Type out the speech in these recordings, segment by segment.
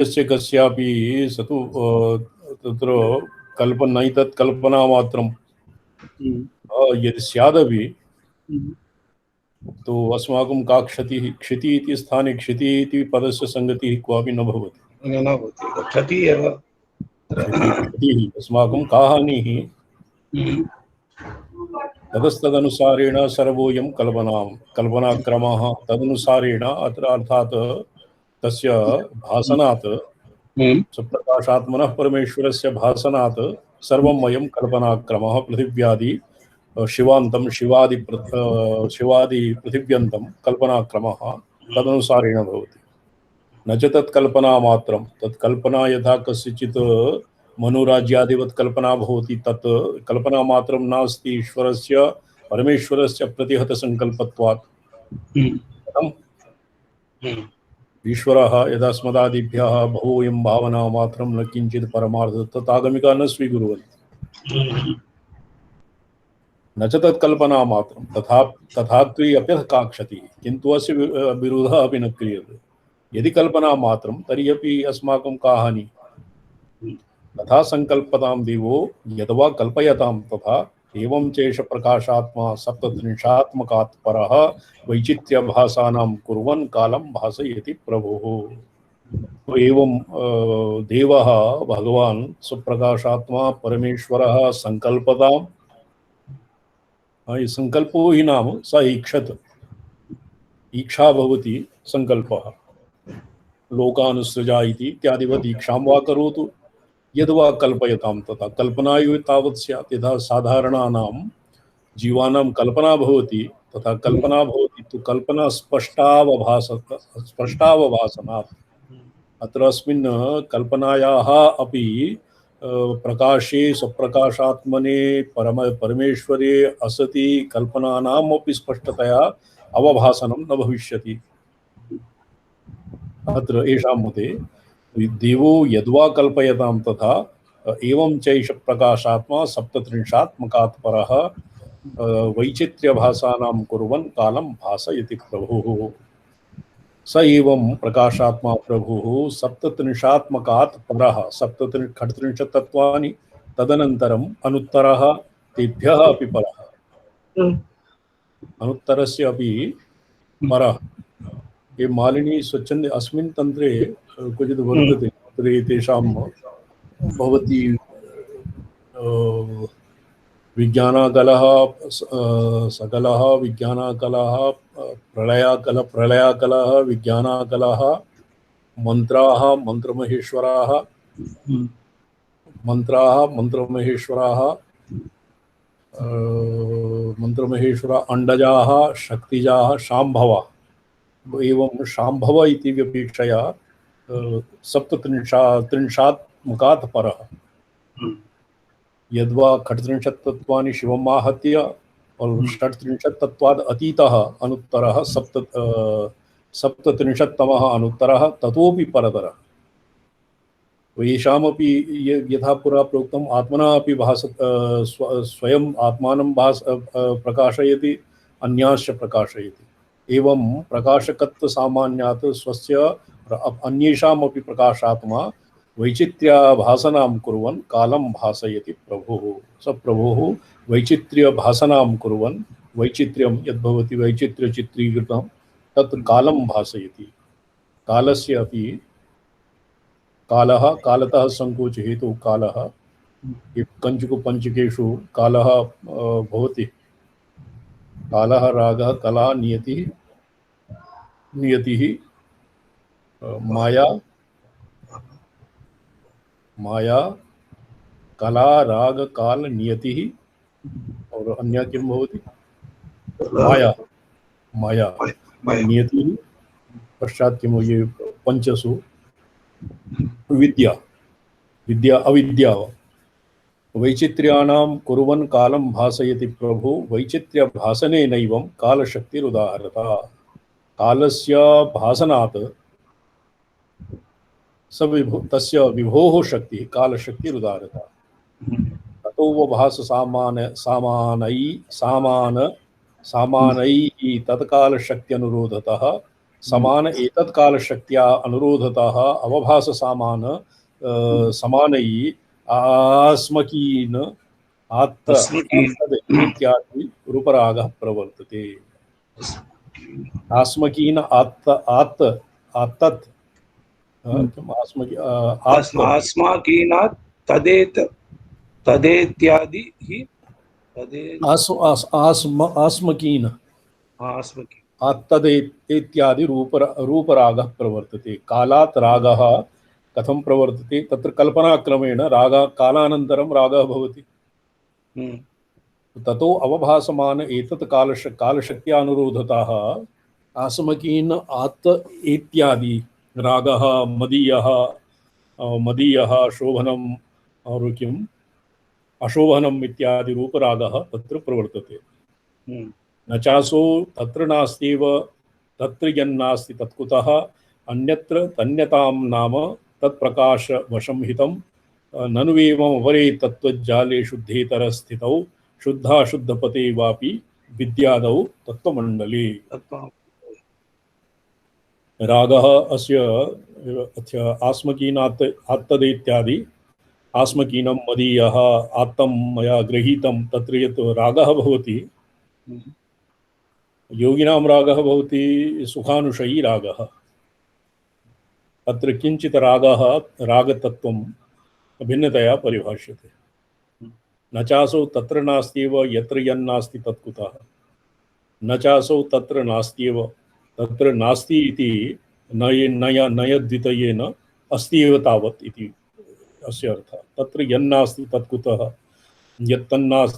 यस्य कस्यापि स तु तत्र नैतत् कल्पनामात्रं यदि स्यादपि तो अस्माकं का क्षतिः क्षितिः इति स्थाने क्षितिः इति पदस्य संगतिः क्वापि न भवति। न भवति, क्षतिः एव क्षतिः अस्माकं का हानिः तदस्तदनुसारेण सर्वोऽयं कल्पनाक्रमः तदनुसारेण अत्र अर्थात् तस्य भासनात् सुप्रकाशात्मनः परमेश्वरस्य भासनात् सर्वम् अयं कल्पनाक्रमः पृथिव्यादि शिवान्तं शिवादि पृथिव्यन्तं कल्पनाक्रमः तदनुसारेण भवति। न च तत्कल्पनामात्रं तत्कल्पना यथा कस्यचित् मनुराज्यादिवत् कल्पना भवति तत् कल्पनामात्रं नास्ति ईश्वरस्य परमेश्वरस्य प्रतिहतसङ्कल्पत्वात्। ईश्वरः यदास्मदादिभ्यः बहुयं भावना मात्रं न किञ्चित् परमार्थः तदागमिका न स्वीकुर्वन्ति। न च तत्कल्पना मात्रं तथात्वी अप्यथ का क्षतिः किन्तु अस्य विरोधः अपि न क्रियते। यदि कल्पना मात्रं तर्हि अपि अस्माकं का हानिः। तथा संकल्पतां देवो यद्वा कल्पयतां तथा एवं चैष प्रकाशात्मा सप्तत्रिंशात्मकात् परः वैचित्र्यभासानां कुर्वन् कालं भासयति प्रभुः। तो एवं देवः भगवान् सुप्रकाशात्मा परमेश्वरः संकल्पतां संकल्पो हि नाम स ईक्षत ईक्षा भवति संकल्पः लोकानुसृजा इति इत्यादिवत् ईक्षां वा करोतु यद्वा कल्पयतां तथा कल्पना एव तावत् स्यात्। यथा साधारणानां जीवानां कल्पना भवति तथा कल्पना भवति तु कल्पना स्पष्टावभासनात् अत्र अस्मिन् कल्पनायाः अपि प्रकाशे स्वप्रकाशात्मने परमेश्वरे असति कल्पनानाम् अपि स्पष्टतया अवभासनं न भविष्यति। अत्र एषां मते देवो यद्वा कल्पयतां तथा एवं चैष प्रकाशात्मा सप्तत्रिंशात्मकात् परः वैचित्र्यभासानां कुर्वन् कालं भासयति प्रभुः। स एवं प्रकाशात्मा प्रभुः सप्तत्रिंशात्मकात् परः खट्त्रिंशत् तत्त्वानि तदनन्तरम् अनुत्तरः तेभ्यः अपि परः अनुत्तरस्य अपि परः। ये मालिनी स्वच्छन्दे अस्मिन् तन्त्रे क्वचित् वर्तते तत्र तेषां भवति विज्ञानाकलः सकलः विज्ञानाकलः प्रलयाकलः विज्ञानाकलः मंत्राः मंत्रमहेश्वराः मंत्रमहेश्वरा अंडजाः शक्तिजाः शाम्भवा एवं शाम्भव इति व्यपेक्षया सप्तत्रिंशात्मकात् परः यद्वा खट्त्रिंशत् तत्त्वानि शिवम् आहत्य और षट्त्रिंशत् तत्त्वाद् अतीतः अनुत्तरः सप्तत्रिंशत्तमः अनुत्तरः ततोपि परतरः। येषामपि यथा पुरा प्रोक्तम् आत्मना अपि स्वयं आत्मानं प्रकाशयति अन्याश्च प्रकाशयति। एवं प्रकाशकत्व सामान्यात् स्वस्य अन्येषामपि प्रकाशात्मा वैचित्र्यभासनां कुर्वन् कालं भासयति प्रभुः। स प्रभुः वैचित्र्यभासनां कुर्वन् वैचित्र्यं यद्भवति वैचित्र्यचित्रीकृतं तत् कालं भासयति। कालस्य अपि कालतः संकोच हेतु कालः कंचुकपञ्चकेषु कालः भवति। कालः रागः कला नियतिः माया कला राग काल नियतिः और अन्य किं भवति माया नियतिः पश्चात् किं ये पंचसु विद्या अविद्या वैचित्र्याणां कुर्वन् कालं भासयति प्रभु। वैचित्र्यभासनेनैवं कालशक्तिरुदाहरता। कालस्य भासनात् तस्य विभोः शक्तिः कालशक्तिरुदाहरता। ततो भास सामानैः तत्कालशक्त्यनुरोधतः समान एतत् कालशक्त्या अनुरोधतः अवभास समान समानयि आस्मकीन आत्तद इत्यादि रूपरागः प्रवर्तते। आस्मकीन आत्त आत्तत् अस्माकीनात् तदेत तदेत्यादि ही आस्मकीन आत्तद इत्यादि रूपरागः प्रवर्तते। कालात् रागः कथं प्रवर्तते? तत्र कल्पनाक्रमेण रागः कालानन्तरं रागः भवति। ततो अवभासमान एतत् कालशक्त्यानुरोधतः आस्मकीन आत्त इत्यादि रागः मदीयः शोभनम् और किम् अशोभनम् इत्यादि रूपरागः तत्र प्रवर्तते। न चासो तत्र नास्त्येव तत्र यन्नास्ति तत्कुतः अन्यत्र तन्यतां नाम तत्प्रकाशवशं हितं ननु एवमपरे तत्त्वज्जाले शुद्धेतरस्थितौ शुद्धाशुद्धपते वापि विद्यादौ तत्त्वमण्डले। रागः अस्य आस्मकीनात् आत्तदेत्यादि आस्मकीनं मदीयः आत्तं मया गृहीतं तत्र यत् रागः भवति योगिनां रागः भवति सुखानुशयी रागः। अत्र किञ्चित् रागः रागतत्त्वं भिन्नतया परिभाष्यते। न चासौ तत्र नास्त्येव यत्र यन्नास्ति तत्कुतः। न चासौ तत्र नास्त्येव तत्र नास्ति इति नयद्वितयेन अस्ति एव तावत् इति अस्य अर्थः। तत्र यन्नास्ति तत्कुतः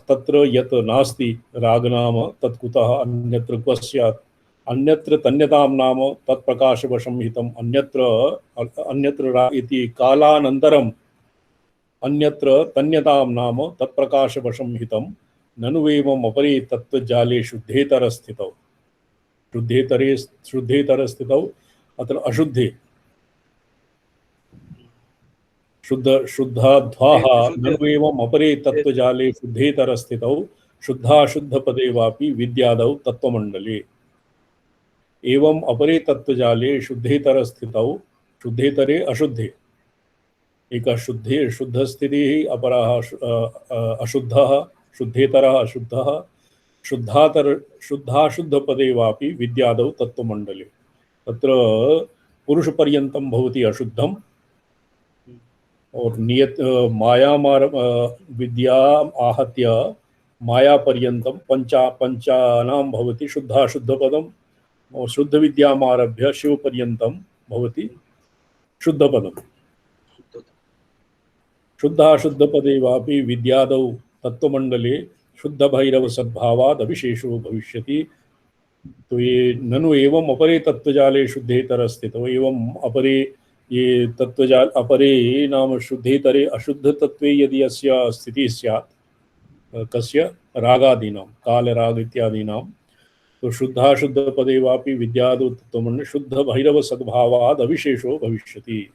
तत्र यत् नास्ति रागनाम तत्कुतः अन्यत्र क्व स्यात्। अन्यत्र तन्यतां नाम तत्प्रकाशवशं हितम् अन्यत्र इति कालानन्तरम् अन्यत्र तन्यतां नाम तत्प्रकाशवशं हितं ननु एवम् अपरे तत्त्वजाले शुद्धेतरस्थितौ शुद्धेतरस्थितौ अत्र अशुद्धे शुद्धाध्वाः ननु एवम् अपरे तत्त्वजाले शुद्धेतरस्थितौ शुद्धाशुद्धपदे वापि विद्यादौ तत्त्वमण्डले। एवं अपरे तत्त्वजाले शुद्धेतरस्थितौ शुद्धेतरे अशुद्धे एकः शुद्धस्थितिः अपरः अशुद्धः शुद्धेतरः अशुद्धः शुद्धाशुद्धपदे वापि विद्यादौ तत्त्वमण्डले। तत्र पुरुषपर्यन्तं भवति अशुद्धम् और नियत मायामार विद्या आहत्य मायापर्यन्तं पंचानां भवति शुद्धाशुद्धपदम् और शुद्ध विद्यामारभ्य शिवपर्यन्तं भवति शुद्धपदम्। शुद्धाशुद्धपदे वापि विद्यादौ तत्त्वमण्डले शुद्धभैरव सद्भावाद् अविशेषो भविष्यति। तो ये ननु एवं अपरे तत्त्वजाले शुद्धेतरस्थितौ एवं अपरे ये तत्त्वजाल अपरे नाम शुद्धेतरे अशुद्धतत्त्वे यदि अस्य स्थितिः स्यात् कस्य रागादीनां कालराग इत्यादीनां तो शुद्धाशुद्धपदे वापि विद्यादौ तत्त्वमण्डले शुद्धभैरवसद्भावाद् अविशेषो भविष्यति।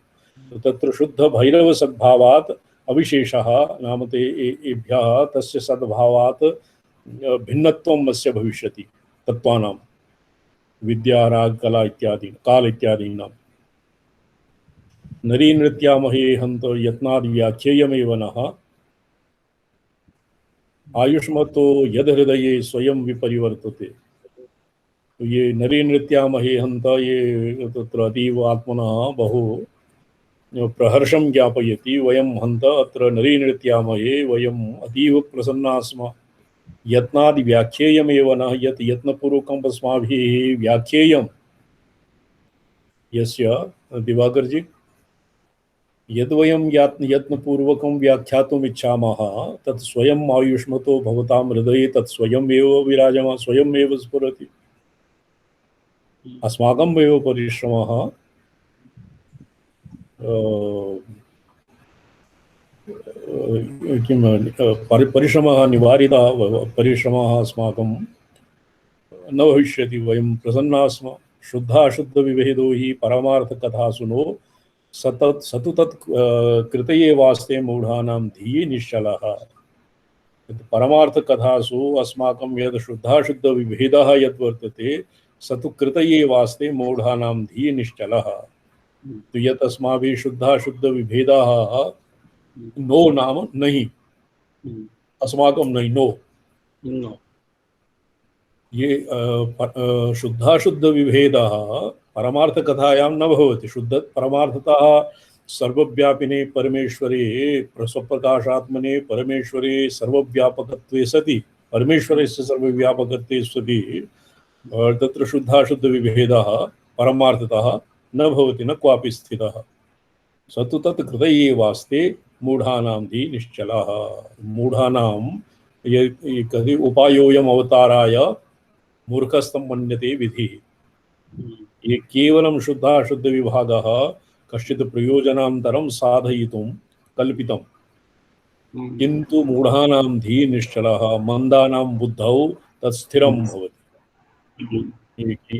तो तत्र शुद्धभैरवसद्भावात् अविशेषः नाम ते एभ्यः तस्य सद्भावात् भिन्नत्वम् अस्य भविष्यति तत्त्वानां विद्या राग कला इत्यादि काल इत्यादीनां। नरी नृत्यामहे हन्त यत्नादि व्याख्येयमेव नः आयुष्मतो यद हृदये स्वयं विपरिवर्तते। तो ये नरी नृत्यामहे हन्त ये तत्र अतीव आत्मनः बहु प्रहर्षं ज्ञापयति। वयं हन्त अत्र नरी नृत्यामहे वयम् अतीव प्रसन्नाः स्म। यत्नादि व्याख्येयमेव नः यत् यत्नपूर्वकम् अस्माभिः व्याख्येयं यस्य दिवाकरजी यद्वयं यत्नपूर्वकं व्याख्यातुम् इच्छामः तत् स्वयं आयुष्मतो भवतां हृदये तत् स्वयमेव विराजमान स्वयमेव स्फुरति। अस्माकम् एव परिश्रमः किं परिश्रमः निवारितः परिश्रमः अस्माकं न भविष्यति। वयं प्रसन्नाः स्म। शुद्धाशुद्धविभेदो हि परमार्थकथासु नो सतु तत् कृतये वास्ते मूढानां धिये निश्चलः। परमार्थकथासु अस्माकं यद् शुद्धाशुद्धविभेदः यद्वर्तते स तु कृतये वास्ते मूढानां धी निश्चलः। तो यत् अस्माभिः शुद्धाशुद्ध विभेदाः नो नाम नहीं, अस्माकं नहीं, नो नो ये शुद्धाशुद्ध विभेदः परमार्थकथायां न भवति। शुद्ध परमार्थतः सर्वव्यापिने परमेश्वरे स्वप्रकाशात्मने परमेश्वरे सर्वव्यापकत्वे सति परमेश्वरस्य सर्वव्यापकत्वे सति तत्र शुद्धाशुद्ध विभेदः परमार्थतः न भवति, न क्वापि स्थितः। स तु तत् कृतये वास्ते मूढानां धी निश्चलः। मूढानां कति उपायोऽयम् अवताराय मूर्खस्तं मन्यते विधिः। ये केवलं शुद्धाशुद्ध विभागः कश्चित् प्रयोजनान्तरं साधयितुं कल्पितं, किन्तु मूढानां धी निश्चलः, मंदानां बुद्धौ तत्स्थिरं भवति।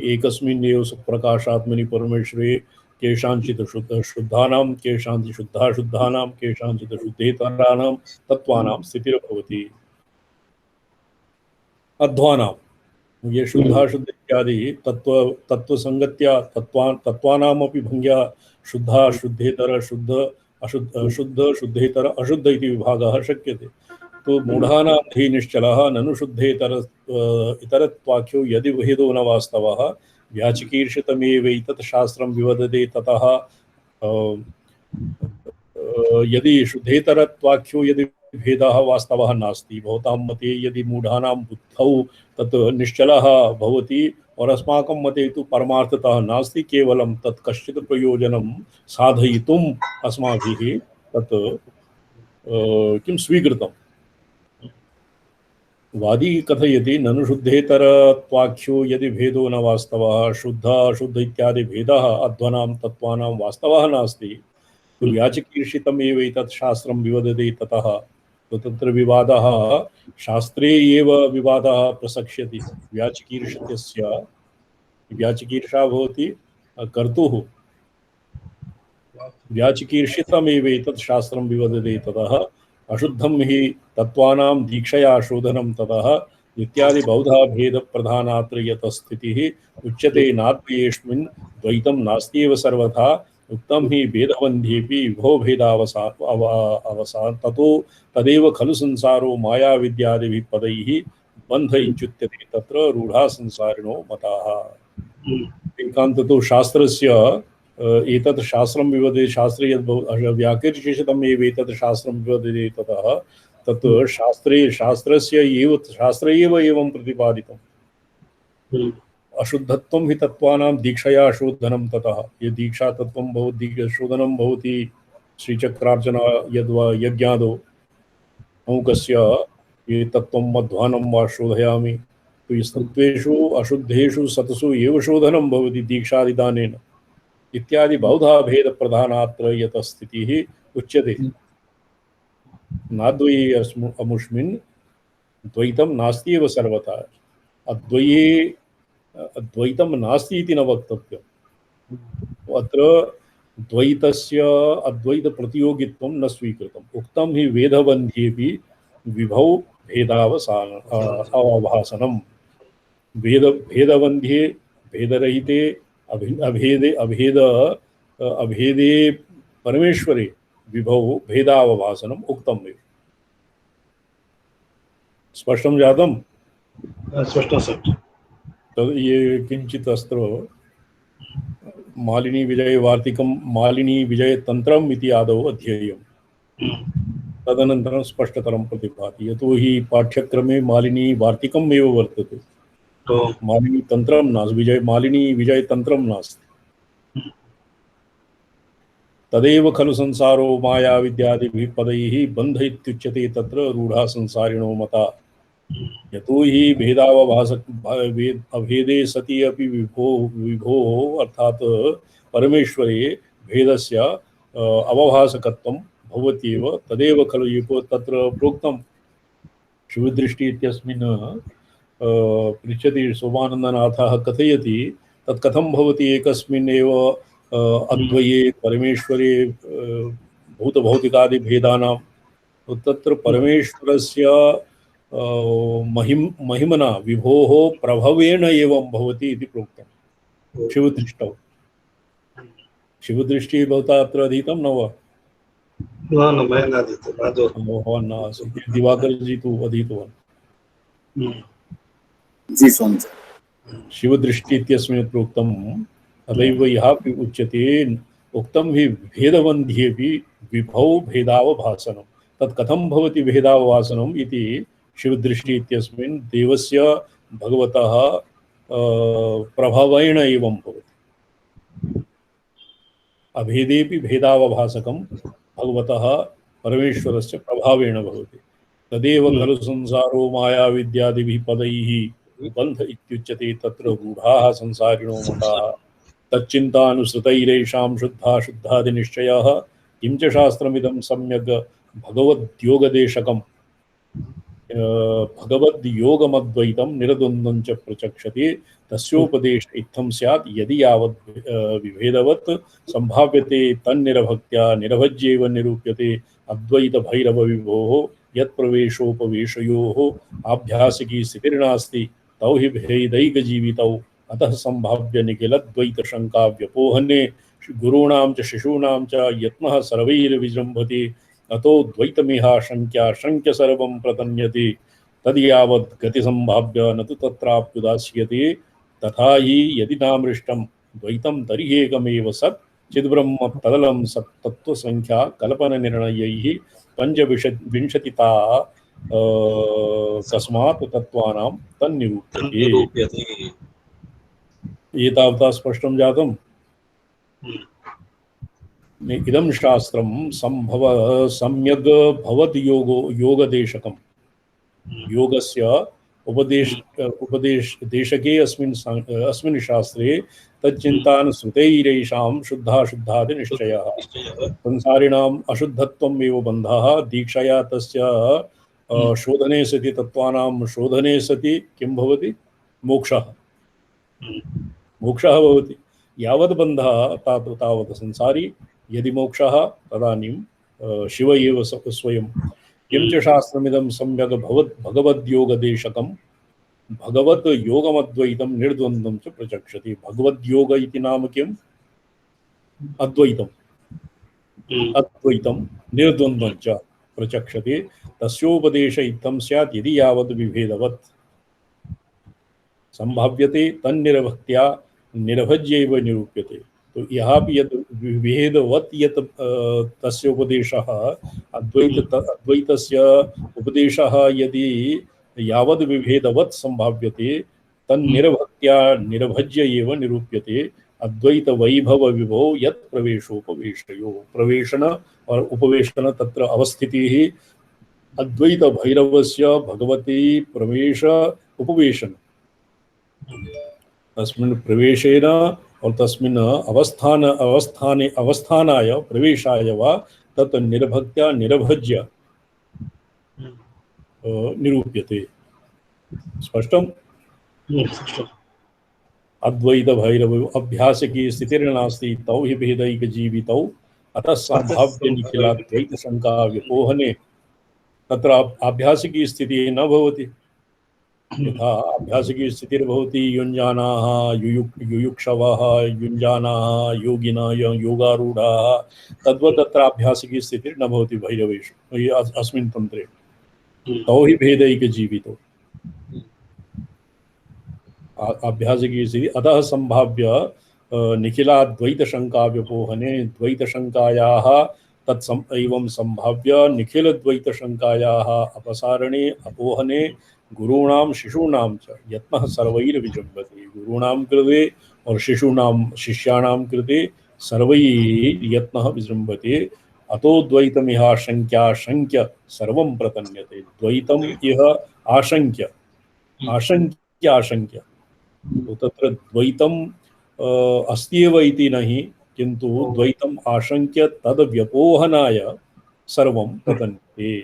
एकस्मिन्नेव प्रकाशात्मनि परमेश्वरे केषाञ्चित् शुद्धानां केषाञ्चित् शुद्धाशुद्धानां केषाञ्चित् शुद्धेतराणां तत्त्वानां स्थितिर्भवति। अध्वानां ये शुद्धाशुद्ध इत्यादि तत्त्वसंगत्या तत्त्वानामपि भङ्ग्या शुद्धा शुद्धेतर शुद्ध अशुद्ध शुद्ध शुद्धेतर अशुद्ध इति विभागः शक्यते। तो मूढानां धी निश्चलः ननु शुद्धेतर इतरत्वाख्यो यदि भेदो न वास्तवः व्याचिकीर्षितमेवैतत् शास्त्रं विवदते ततः यदि शुद्धेतरत्वाख्यो यदि भेदः वास्तवः नास्ति भवतां मते यदि मूढानां बुद्धौ तत् निश्चलः भवति और अस्माकं मते तु परमार्थतः नास्ति, केवलं तत् कश्चित् प्रयोजनं साधयितुम् अस्माभिः तत् किं स्वीकृतम्। वादी कथयति ननु शुद्धेतरत्वाख्यो यदि भेदो न वास्तवः शुद्ध अशुद्ध इत्यादि भेदः अध्वनां तत्त्वानां वास्तवः नास्ति व्याचिकीर्षितमेव एतत् शास्त्रं विवदते ततः। तो तत्र विवादः शास्त्रे एव विवादः प्रसक्ष्यति। व्याचिकीर्षितस्य व्याचिकीर्षा भवति कर्तुः, व्याचिकीर्षितमेव एतत् शास्त्रं विवदते ततः अशुद्धं हि तत्त्वानां दीक्षया शोधनं ततः इत्यादि बहुधा भेद प्रधानात्र यत स्थितिः उच्यते नाद्वयेष्मिन् द्वैतं नास्त्येव सर्वथा उक्तं हि भेदबन्धेऽपि विभो भेदावसान ततो तदेव खलु संसारो माया विद्यादिभिः पदैः बन्ध इत्युच्यते तत्र रूढा संसारिणो मताः। एकान्ततो शास्त्रस्य एतत् शास्त्रं विवदते शास्त्रे यद् व्याकीर्षितम् एव एतत् शास्त्रं विवदते ततः तत् शास्त्रस्य एव एवं प्रतिपादितम्। अशुद्धत्वं हि तत्त्वानां दीक्षया शोधनं ततः। ये दीक्षा तत्त्वं भवति शोधनं भवति श्रीचक्रार्चना यद्वा यज्ञादौ अमुकस्य ये तत्त्वं मध्वानं वा शोधयामि तो सत्त्वेषु अशुद्धेषु सत्सु एव शोधनं भवति दीक्षादिदानेन इत्यादि बहुधा भेद प्रधानात्र यत स्थितिः उच्यते। नाद्वये अमुष्मिन् द्वैतं नास्त्येव सर्वथा। अद्वये द्वैतं नास्ति इति न वक्तव्यम्। अत्र द्वैतस्य अद्वैत प्रतियोगित्वं न स्वीकृतम्। उक्तं हि वेदबन्ध्येऽपि विभौ अवभासनम्। भेदबन्ध्ये भेदरहिते अभेदे परमेश्वरे विभौ भेदावभासनम् उक्तमेव। स्पष्टं जातम्? स्पष्टं सर। तद् ये किञ्चित् अत्र मालिनी विजय वार्तिकं मालिनी विजय तंत्रम् इति आदौ अध्येयम्। तदनन्तरं स्पष्टतरं प्रतिभाति यतो हि पाठ्यक्रमे मालिनी वार्तिकम् एव वर्तते। मालिनी तंत्रं नास्ति, मालिनी विजय तंत्रं नास्ति। तदेव खलु संसारो माया विद्यादिभिः पदैः बन्ध इत्युच्यते तत्र रूढा संसारिणो मता। यतो हि अभेदे सति अपि विभो अर्थात परमेश्वरे भेदस्य अवभासकत्वं भवत्येव। तदेव खलु तत्र प्रोक्तं शिवदृष्टि इत्यस्मिन् पृच्छति सोमानन्दनाथः कथयति तत् कथं भवति एकस्मिन् एव अद्वये परमेश्वरे भूतभौतिकादि भेदानां तत्र परमेश्वरस्य महिमना विभोः प्रभवेण एवं भवति इति प्रोक्तं शिवदृष्टौ। शिवदृष्टिः भवता अत्र अधीतं न वा? न मया न अधीतं। भवान् न आसीत्, दिवाकरजी तु अधीतवान्। जी स्वामी। शिवदृष्टि इत्यस्मिन् प्रोक्तं तदैव यः उच्यते उक्तं हि भेदवन्ध्येऽपि विभौ भेदावभासनं। तत् कथं भवति भेदावभासनम् इति शिवदृष्टि इत्यस्मिन् देवस्य भगवतः प्रभावेण एवं भवति। अभेदेपि भेदावभासकं भगवतः परमेश्वरस्य प्रभावेण भवति। तदेव खलु संसारो माया विद्यादिभिः पदैः बन्ध इत्युच्यते। तत्र रूढाः संसारिणो मताः तच्चिन्तानुसृतैरेषां शुद्धा शुद्धादिनिश्चयाः किं च शास्त्रमिदं सम्यग् भगवद्योगदेशकम् भगवद्योगमद्वैतं निरद्वन्द्वं च प्रचक्षते तस्योपदेश इत्थं स्यात् यदि यावत् विभेदवत् संभाव्यते तन्निरभक्त्या निरभज्येव निरूप्यते अद्वैत भैरव विभोः यत्प्रवेशोपवेशयोः आभ्यासिकी स्थितिर्नास्ति तौ हि भेदैकजीवितौ अतः संभाव्य निखिलद्वैत शंका व्यपोहने गुरूणां च शिशूनां च यत्नः सर्वैर्विजृम्भते अतो द्वैतमिहाशंक्या शंक्य सर्वं प्रतन्यते तद्यावत् गति संभाव्य न तु तत्राप्युदास्यते तथा हि यदि नामृष्टं द्वैतं तर्हि एकमेव सत् चिद्ब्रह्म तदलं सत् तत्व संख्या कल्पन निर्णयैः पंचविंशतिता कस्मात् तत्त्वानां तन्निरूप्यते। एतावता स्पष्टं जातम्। इदं शास्त्रं संभव सम्यग् भवति योगदेशकं योगस्य उपदेशके अस्मिन् शास्त्रे तच्चिन्तानुसृतैरेषां शुद्धाशुद्धादिनिश्चयः संसारिणाम् अशुद्धत्वम् एव बन्धः दीक्षया तस्य शोधने सति तत्त्वानां शोधने सति किं भवति? मोक्षः भवति। यावत् बन्धः तावत् संसारी, यदि मोक्षः तदानीं शिव एव स्वयं। किं च शास्त्रमिदं सम्यग् भगवद्योगदेशकं भगवत् योगमद्वैतं निर्द्वन्द्वं च प्रचक्षते। भगवद्योग इति नाम किम्? अद्वैतम्। अद्वैतं निर्द्वन्द्वं च प्रचक्षते तस्योपदेश इत्थं स्यात् यदि यावत् विभेदवत् संभाव्यते तन्निरभक्त्या निरभज्यैव निरूप्यते। तो यहाँ भी यद विभेदवत् यत् तस्य उपदेशः अद्वैतस्य उपदेशः यदि यावद् विभेदवत् संभाव्यते तन्निरभक्त्या निरभज्य एव निरूप्यते अद्वैत वैभव विभो यत् प्रवेशोपवेशयो। प्रवेशन और उपवेशन तत्र अवस्थितिः अद्वैत भैरवस्य भगवती प्रवेश उपवेशन तस्मिन् प्रवेशेन और तस्मिन् अवस्थानाय प्रवेशाय वा तत् निरभक्त्या निरभज्य निरूप्यते। स्पष्टम्? अद्वैत भैरव अभ्यास की स्थितिर्नास्ति तौ हि भेदैक जीवितौ अतः संभाव्य निखिलाद्वैत शंका व्यपोहने। तत्र अभ्यास की स्थिति न भवति। यथा अभ्यासिकी स्थितिर्भवति युञ्जानाः युयुक्षवः युञ्जानाः योगिनः योगारूढाः तद्वत् तत्र अभ्यासिकी स्थितिर्न भवति भैरवेषु अस्मिन् तन्त्रे। तौ हि भेदैकजीवितौ अभ्यासिकी स्थिति अतः संभाव्य निखिलाद्वैतशङ्का व्यपोहने द्वैतशङ्कायाः एवं संभाव्य निखिलद्वैतशङ्कायाः अपसारणे अपोहने गुरूणां शिशूनां च यत्नः सर्वैर्विजृम्भते। गुरूणां कृते और शिष्याणां कृते सर्वैः यत्नः विजृम्भते। अतो द्वैतमिहाशंक्या शंक्य सर्वं प्रतन्यते। द्वैतम् इह आशंक्य आशंक्य तो तत्र द्वैतम् अस्त्येव इति नहि, किन्तु द्वैतम् आशंक्य तद् व्यपोहनाय सर्वं प्रतन्यते।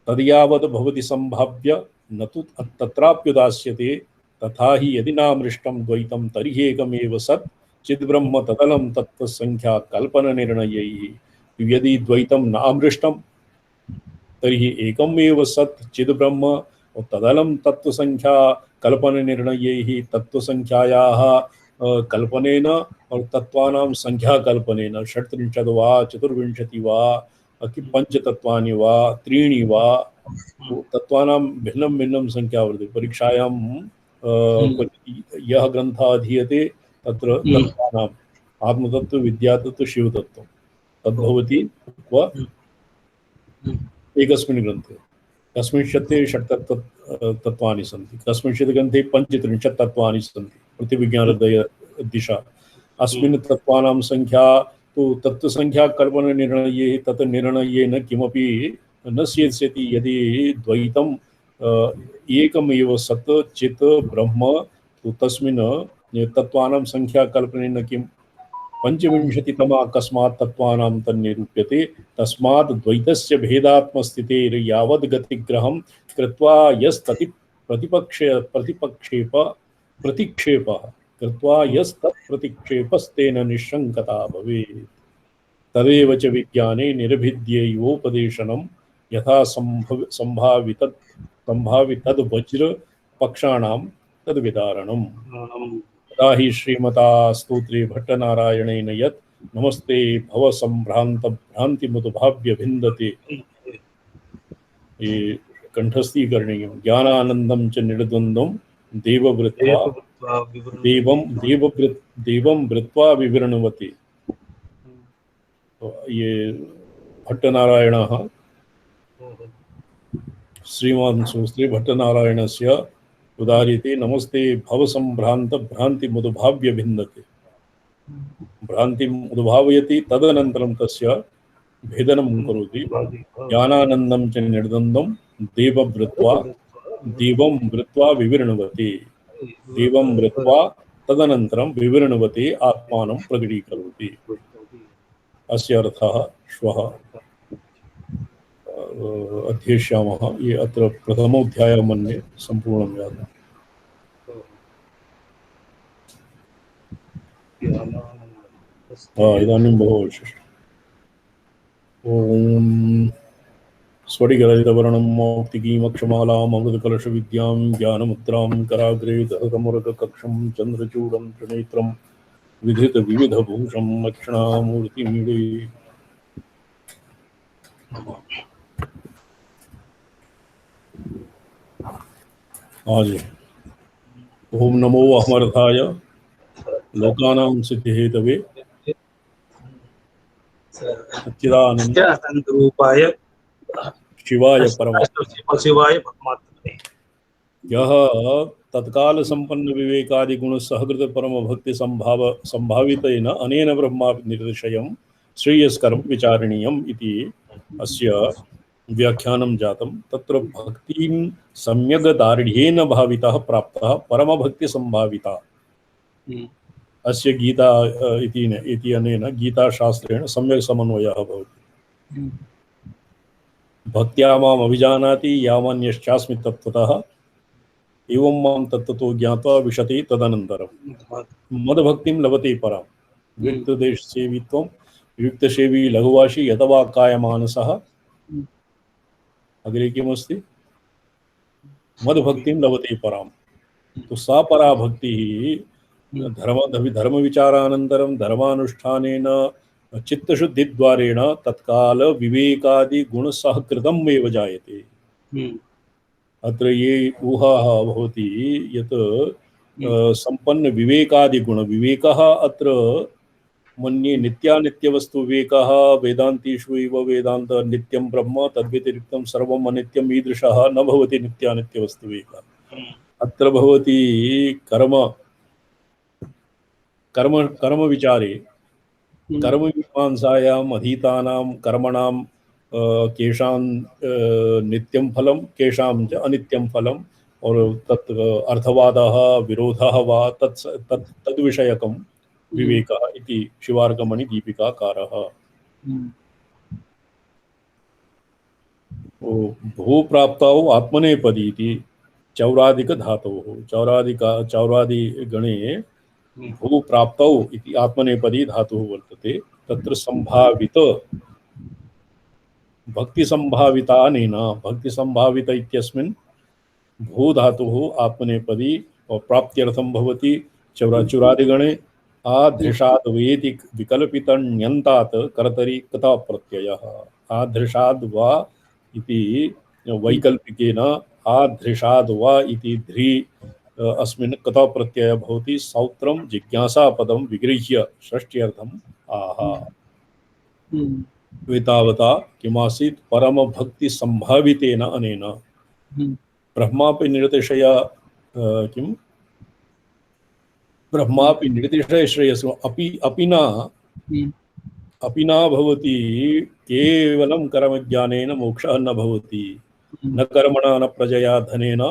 तद्यावत् भवति संभाव्य न तु तत्राप्युदास्यते तथा हि यदि नामृष्टं द्वैतं तर्हि एकमेव सत् चिद्ब्रह्म तदलं तत्त्वसंख्या कल्पन निर्णयैः। यदि द्वैतं नामृष्टं तर्हि एकमेव सत् चिद् ब्रह्म तदलं तत्त्वसंख्या कल्पननिर्णयैः तत्त्वसंख्यायाः कल्पनेन और तत्त्वानां संख्याकल्पनेन 37 वा 24 वा पञ्चतत्त्वानि वा त्रीणि वा तत्त्वानां भिन्नं भिन्नं संख्या वर्तते। परीक्षायां यः ग्रन्थः अधीयते तत्र तत्त्वानाम् आत्मतत्त्व विद्यातत्त्व शिवतत्त्व तद्भवति वा एकस्मिन् ग्रन्थे। कस्मिंश्चित् षट्तत्त्वानि सन्ति, कस्मिंश्चित् ग्रन्थे 35 तत्त्वानि सन्ति प्रतिविज्ञानदय दिशा। अस्मिन् तत्त्वानां संख्या तु तत्त्वसंख्या कल्पननिर्णये तत् निर्णयेन किमपि न सिद्ध्यति यदि द्वैतं एकमेव सत् चित् ब्रह्म तु तस्मिन् तत्त्वानां संख्या कल्पनेन किं 25तमा कस्मात् तत्त्वानां तन्निरूप्यते तस्मात् द्वैतस्य भेदात्मस्थितेर् यावद् गतिग्रहं कृत्वा यस्तति प्रतिक्षेपः कृत्वा यस्तत् प्रतिक्षेपस्तेन निःशङ्कता भवेत्। तदेव च विज्ञाने निर्भिद्येयोपदेशनं यथा संभावितद् वज्रपक्षाणां तद्विदारणम्। तदा हि श्रीमता स्तोत्रे भट्टनारायणेन यत् नमस्ते भवसम्भ्रान्तभ्रान्तिमुद्भाव्य भिन्दते ये कंठस्थीकरणीयं ज्ञानानन्दं च निर्द्वन्द्वं देवं वृत्वा विवृणवति। ये भट्टनारायणः श्रीमान् स्तोत्रे भट्टनारायणस्य उदाहृते नमस्ते भवसम्भ्रान्तभ्रान्तिमुद्भाव्य भिन्दते भ्रान्तिम् उद्भावयति तदनन्तरं तस्य भेदनं करोति। ज्ञानानन्दं च निर्द्वन्द्वं देवं वृत्वा विवृणवति देवं वृत्वा तदनन्तरं विवृणवति आत्मानं प्रकटीकरोति। अस्य अर्थः श्वः अध्येष्यामः। ये अत्र प्रथमोऽध्यायः मन्ये सम्पूर्णं जातम्। इदानीं बहु विशिष्टम्। ॐ स्फटिकरहितवर्णं मौक्तिकीमक्षमालाम् अमृतकलशविद्यां ज्ञानमुद्रां कराग्रे दहतमुरगकक्षं चन्द्रचूडं त्रिनेत्रं विधितविविधभूषं दक्षिणामूर्तिमीडे। आज ओम नमो अहमर्थाय लोकानां सिद्धिहेतवे सच्चिदानन्दरूपाय शिवाय परमात्मने यः तत्काल संपन्न विवेकादि गुण सहकृत परम भक्ति संभावितेन अनेन ब्रह्मा निर्देशयं श्रेयस्करं विचारणीयम् इति अस्य व्याख्यानं जातं। तत्र भक्तिं सम्यग् दार्ढ्येन भावितः प्राप्तः परमभक्ति संभाविता अस्य गीता इति अनेन गीताशास्त्रेण सम्यक् समन्वयः भवति। भक्त्या माम् अभिजानाति यावन्यश्चास्मि तत्त्वतः एवं मां तत्त्वतो ज्ञात्वा विशति तदनन्तरं मदभक्तिं लभते परां विक्तदेशसेवित्वं युक्तसेवी लघुवासी यतवा कायमानसः अग्रे किमस्ति मदभक्तिं लभते परां। तो सा परा भक्तिः धर्मविचारानन्तरं धर्मानुष्ठानेन चित्तशुद्धिद्वारेण तत्काल विवेकादि गुणसहकृतम् एव जायते। अत्र ये ऊहाः भवति यत् संपन्न विवेकादि गुण विवेकः अत्र मन्ये नित्यानित्यवस्तु विवेकः वेदान्तेषु एव वेदान्त नित्यं ब्रह्म तद्व्यतिरिक्तं सर्वम् अनित्यम् ईदृशः न भवति नित्यानित्यवस्तु विवेकः। अत्र भवति कर्म विचारे कर्ममीमांसायाम् अधीतानां कर्मणां केषां नित्यं फलं केषां च अनित्यं फलं और तत् अर्थवादः विरोधः वा तद्विषयकं विवेकः इति शिवार्कमणि दीपिकाकारः। भू प्राप्तौ आत्मनेपदी इति चौरादिक धातोः चौरादिगणे भू प्राप्तौ इति आत्मनेपदी धातुः वर्तते। तत्र संभावित भक्तिसंभावितानेन भक्तिसंभावित इत्यस्मिन् भू धातुः आत्मनेपदी प्राप्त्यर्थं भवति चुरादिगणे आधृषाद् वेति विकल्पितण्यन्तात् कर्तरि कथा प्रत्ययः आधृषाद् वा इति वैकल्पिकेन आधृषाद् वा इति ध्री अस्मिन् कथा प्रत्ययः भवति सौत्रं जिज्ञासापदं विगृह्य षष्ट्यर्थम् आह एतावता किमासीत् परमभक्तिसंभावितेन अनेन ब्रह्मापि निर्तिशय किं ब्रह्मापि निर्तिशय श्रेयसु अपि न भवति केवलं कर्मज्ञानेन मोक्षः न भवति न कर्मणा न प्रजया धनेन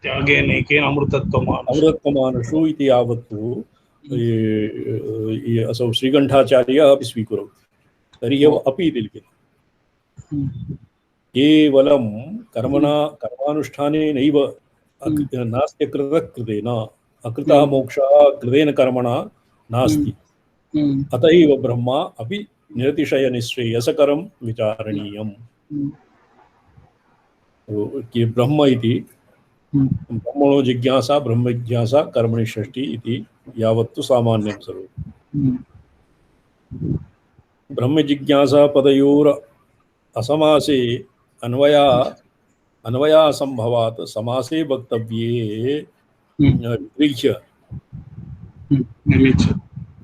त्यागेनैकेन अमृतत्वमानुषु इति यावत्तु असौ श्रीकण्ठाचार्यः अपि स्वीकरोति तर्हि एव अपि इति लिखितम् केवलं कर्मानुष्ठानेनैव नास्ति कृतेन अकृतः मोक्षः कृतेन कर्मणा नास्ति अत एव ब्रह्मा अपि निरतिशयनिःश्रेयसकरं विचारणीयम् ब्रह्म इति ब्रह्मणो जिज्ञासा ब्रह्मजिज्ञासा कर्मणि षष्ठी इति यावत्तु सामान्यं सर्वम् ब्रह्मजिज्ञासा पदयोर असमासे अन्वयासंभवात् समासे वक्तव्ये विगृह्य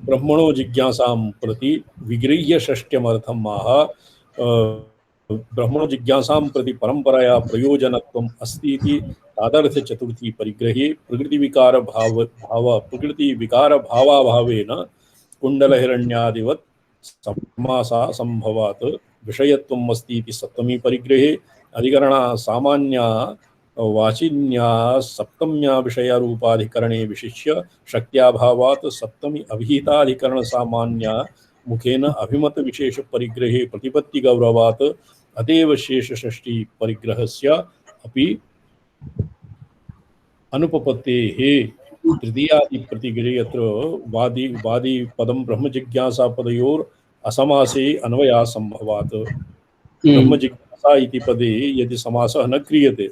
ब्रह्मणो जिज्ञासां प्रति विगृह्य षष्ट्यमर्थम् आह ब्रह्मणो जिज्ञासां प्रति परंपराया प्रयोजनत्वम् अस्ति इति तादर्थ चतुर्थी परिग्रहे प्रकृतिविकारभावाभावेन कुण्डलहिरण्यादिवत् समासा संभवात् विषयत्वम् अस्ति इति सप्तमी परिग्रहे अधिकरणा सामान्या वाचिन्या सप्तम्या विषयरूपाधिकरणे विशिष्य शक्त्याभावात् सप्तमी अभिहिताधिकरण सामान्या मुखेन अभिमत विशेष परिग्रहे प्रतिपत्ति गौरवात् अतएव शेष षष्ठी परिग्रहस्य अपि अनुपपत्तेः तृतीयादि प्रतिग्रहे यत्र वादी पदं ब्रह्मजिज्ञासा पदयोर असमासे अन्वया संभवात् ब्रह्मजिज्ञासा इति पदे यदि समासः न क्रियते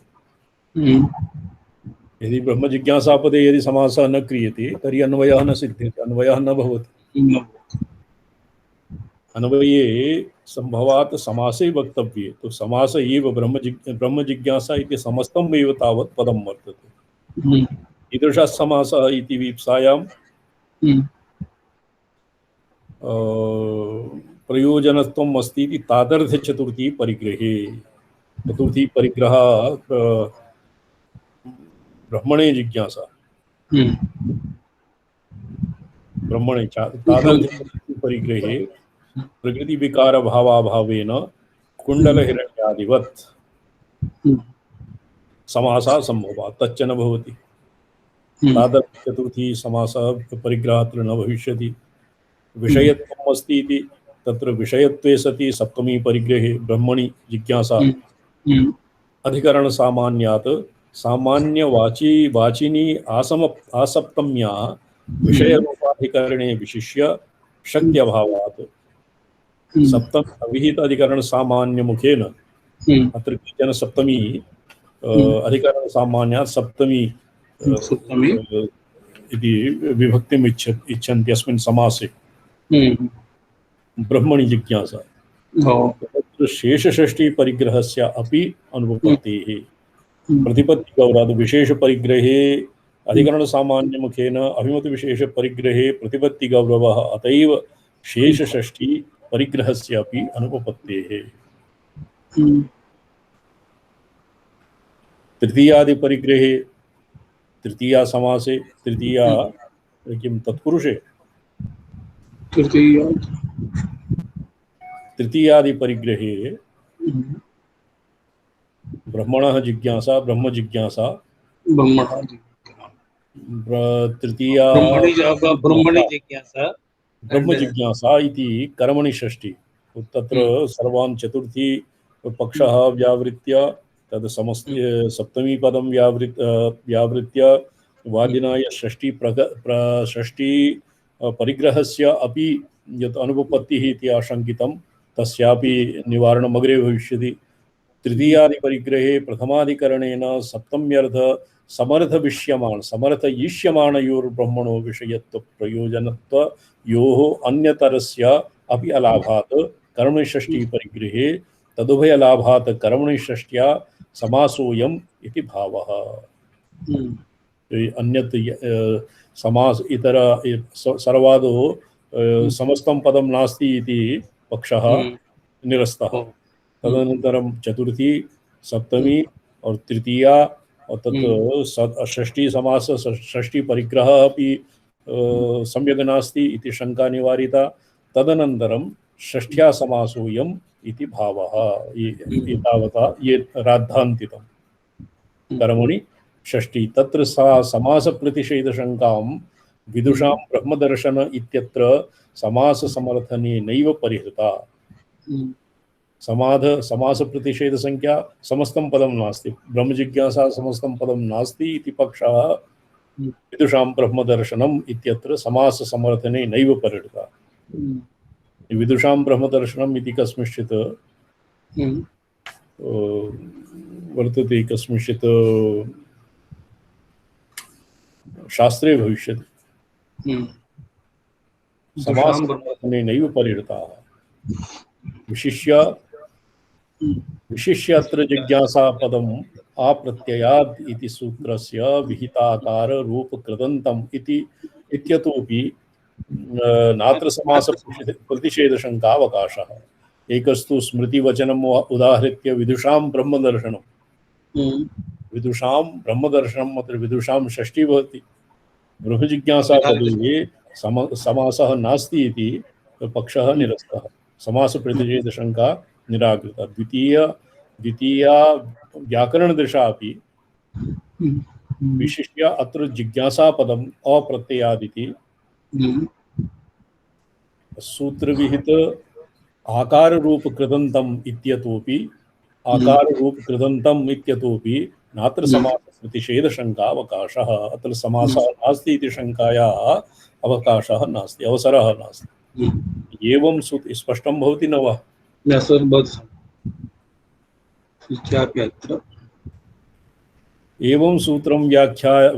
यदि ब्रह्मजिज्ञासा पदे यदि समासः न क्रियते तर्हि अन्वयः न सिद्ध्यते अन्वयः न भवति अन्वये संभवात् समासे वक्तव्ये तो समास एव ब्रह्मजिज्ञासा इति समस्तम् एव तावत् पदं वर्तते ईदृशः समासः इति वीप्सायां प्रयोजनत्वम् अस्ति इति तादर्थ चतुर्थी परिग्रहे चतुर्थी परिग्रह ब्रह्मणे जिज्ञासा ब्रह्मणे तादर्थ परिग्रहे प्रकृति विकार भावाभावेन कुण्डलहिरण्यादिवत् समासा संभवात् तच्च न भवति तादर्थ चतुर्थी समासः परिग्रहात्र न भविष्यति विषयत्वम् अस्ति इति तत्र विषयत्वे सति सप्तमी परिग्रहे ब्रह्मणि जिज्ञासा अधिकरण सामान्यात् वाचिनी आसप्तम्या विषयरूपाधिकरणे विशिष्य शक्त्यभावात् सप्तम अविहित अधिकरण सामान्य मुखेन अत्र केचन सप्तमी अधिकरण सामान्यात् सप्तमी इति विभक्तिम् इच्छन्ति अस्मिन् समासे ब्रह्मणि जिज्ञासा तत्र शेषषष्ठी परिग्रहस्य अपि अनुपपत्तेः प्रतिपत्ति गौरात् विशेष परिग्रहे अधिकरण सामान्य मुखेन अभिमत विशेष परिग्रहे प्रतिपत्ति गौरवः अतएव शेष षष्ठी परिग्रहस्य अपि अनुपपत्तेः तृतीयादि परिग्रहे तृतीया समासे तृतीया किं तत्पुरुषे तृतीयादि परिग्रहे ब्रह्मणः जिज्ञासा ब्रह्म जिज्ञासा तृतीया ब्रह्म जिज्ञासा इति कर्मणि षष्ठी तत्र सर्वान् चतुर्थी पक्षः व्यावृत्य तद् समस्त सप्तमी पदं व्यावृत्य वादिना षष्ठी षष्ठी परिग्रहस्य अपि यत् अनुपपत्तिः इति आशङ्कितं तस्यापि निवारणमग्रे भविष्यति। तृतीयादिपरिग्रहे प्रथमाधिकरणेन सप्तम्यर्थ समर्थयिष्यमाणयोर्ब्रह्मणो विषयत्वप्रयोजनत्वयोः अन्यतरस्य अपि अलाभात् कर्मणिषष्ठीपरिग्रहे तदुभयलाभात् कर्मणिषष्ट्या समासोऽयम् इति भावः। अन्यत् समास इतर सर्वादो समस्तं पदं नास्ति इति पक्षः निरस्तः। तदनन्तरं चतुर्थी, सप्तमी और तृतीया और तत् षष्ठी समास षष्ठी परिग्रह अपि सम्यक् नास्ति इति शंका निवारिता। तदनन्तरं षष्ठ्या समासोऽयम् इति भावः। एतावता ये राद्धान्तितं कर्मणि षष्ठी तत्र सा समास प्रतिषेध शंकां विदुषां ब्रह्मदर्शन इत्यत्र समास समर्थने नैव परिहृता। समास प्रतिषेध संख्या समस्तं पदं नास्ति, ब्रह्मजिज्ञासा समस्तं पदं नास्ति इति पक्षः विदुषां ब्रह्मदर्शनम् इत्यत्र समास समर्थने नैव परिहृता। विदुषां ब्रह्मदर्शनम् इति कस्मिंश्चित् वर्तते, कस्मिंश्चित् शास्त्रे भविष्यति। समास समर्थने नैव परिहृताः। विशिष्य अत्र जिज्ञासा पदम् आप्रत्ययाद् इति सूत्रस्य विहिताकार रूप कृदन्तम् इति इत्यतोपि नात्र समास प्रतिषेध शंकावकाशः। एकस्तु स्मृतिवचनम् उदाहृत्य विदुषां ब्रह्मदर्शनम्, विदुषां ब्रह्मदर्शनम् अत्र विदुषां षष्ठी भवति। बृहजिज्ञासा पदे समासः नास्ति इति पक्षः निरस्तः। समास प्रतिषेध शंका निराकृता। द्वितीया व्याकरणदृशा अपि विशिष्य अत्र जिज्ञासा पदम् अप्रत्ययादिति सूत्रविहित आकार रूप कृदन्तम् इत्यतोपि नात्र समास प्रतिषेध शंकावकाशः। अत्र समासः नास्ति इति शंकायाः अवकाशः नास्ति, अवसरः नास्ति। एवं स्पष्टं भवति न वा? न सर, एवं सूत्रं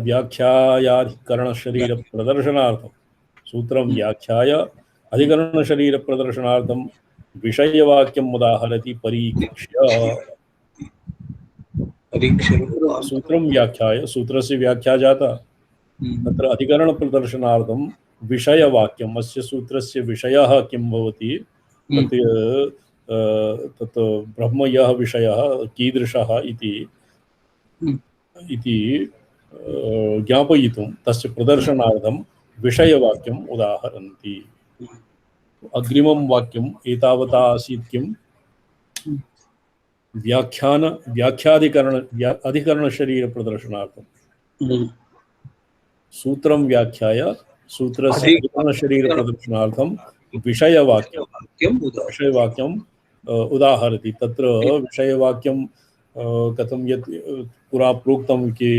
व्याख्यायाधिकरणशरीर प्रदर्शनार्थं सूत्रं व्याख्याय अधिकरणशरीर प्रदर्शनार्थं विषयवाक्यम् उदाहरति परीक्ष्य। सूत्रं व्याख्याय, सूत्रस्य व्याख्या जाता, तत्र अधिकरण प्रदर्शनार्थं विषयवाक्यम्, अस्य सूत्रस्य विषयः किं भवति, तत् ब्रह्म यः विषयः कीदृशः इति ज्ञापयितुं तस्य प्रदर्शनार्थं विषयवाक्यम् उदाहरन्ति। अग्रिमं वाक्यम् एतावता आसीत् किं? अधिकरणशरीर प्रदर्शनार्थं सूत्रं व्याख्याय सूत्रस्य अधिकरणशरीर प्रदर्शनार्थं विषयवाक्यम् उदाहरति। तत्र विषयवाक्यं कथं यत् पुरा प्रोक्तं कि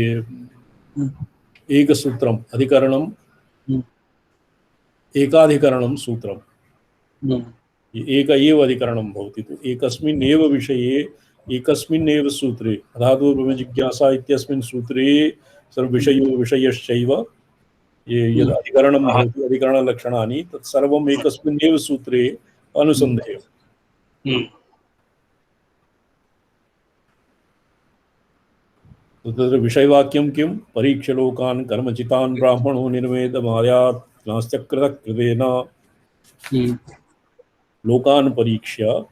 एकसूत्रम् अधिकरणम् एकाधिकरणं सूत्रम् एक एव अधिकरणं भवति। तो एकस्मिन् एव विषये एकस्मिन् एव सूत्रे अधातु ब्रह्मजिज्ञासा इत्यस्मिन् सूत्रे सर्वविषयो विषयश्चैव यद् अधिकरणं भवति, अधिकरणलक्षणानि तत्सर्वम् एकस्मिन् एव सूत्रे अनुसन्धेयम्। तत्र विषयवाक्यं किं? परीक्षलोकान् कर्मचितान् ब्राह्मणो निर्वेदमायात् नास्त्यकृतः कृतेन। लोकान् परीक्ष्य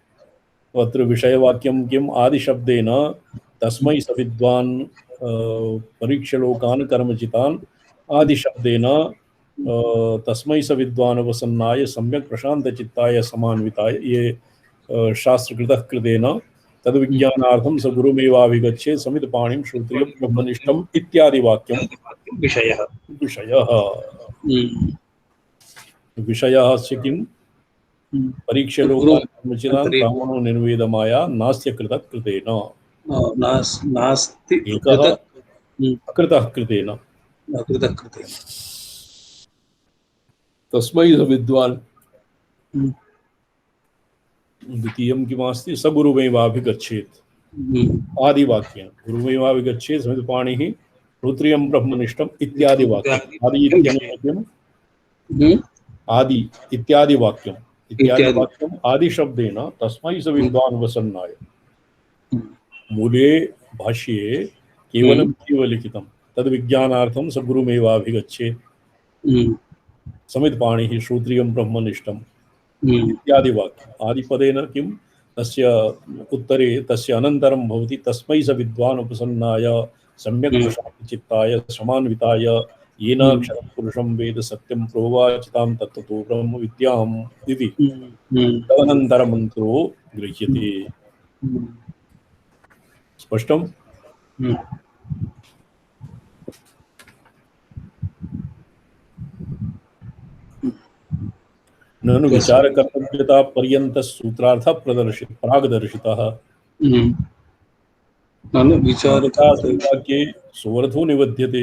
अत्र विषयवाक्यं किम्? आदिशब्देन तस्मै स विद्वान् परीक्षलोकान् कर्मचितान् आदिशब्देन तस्मै स विद्वान् वसन्नाय सम्यक् प्रशान्तचित्ताय समान्विताय ये शास्त्रकृतः कृतेन तद्विज्ञानार्थं स गुरुमेवाभिगच्छेत् समितपाणिं श्रोत्रियं ब्रह्मनिष्ठम् इत्यादि वाक्यं विषयः। विषयः अस्य किं? परीक्षलोकान् ब्राह्मणो निर्वेदमाया नास्त्यकृतः कृतेन। एकः अकृतः कृतेन। तस्मै स विद्वान् द्वितीयं किमस्ति स गुरुमेवाभिगच्छेत् आदिवाक्यं गुरुमेवाभिगच्छेत् समितपाणिः श्रोत्रियं ब्रह्मनिष्ठम् इत्यादि वाक्यम् आदि इत्यनेन किम् आदि इत्यादि वाक्यम् आदिशब्देन तस्मै स विद्वान् वसन्नाय मूले भाष्ये केवलं इव लिखितं तद् विज्ञानार्थं स गुरुमेवाभिगच्छेत् समितपाणिः श्रोत्रियं ब्रह्मनिष्ठम् इत्यादि वाक्यम् आदिपदेन किं तस्य उत्तरे तस्य अनन्तरं भवति तस्मै स विद्वान् उपसन्नाय सम्यक् प्रशान्तचित्ताय समान्विताय येनाक्षरं पुरुषं वेद सत्यं प्रोवाचितां तत्ततो ब्रह्मविद्याम् इति तदनन्तरमन्त्रो गृह्यते। स्पष्टम्? ननु विचारकर्तव्यता पर्यन्तः सूत्रार्थः प्राग्दर्शितः वाक्ये सुवर्थो निबध्यते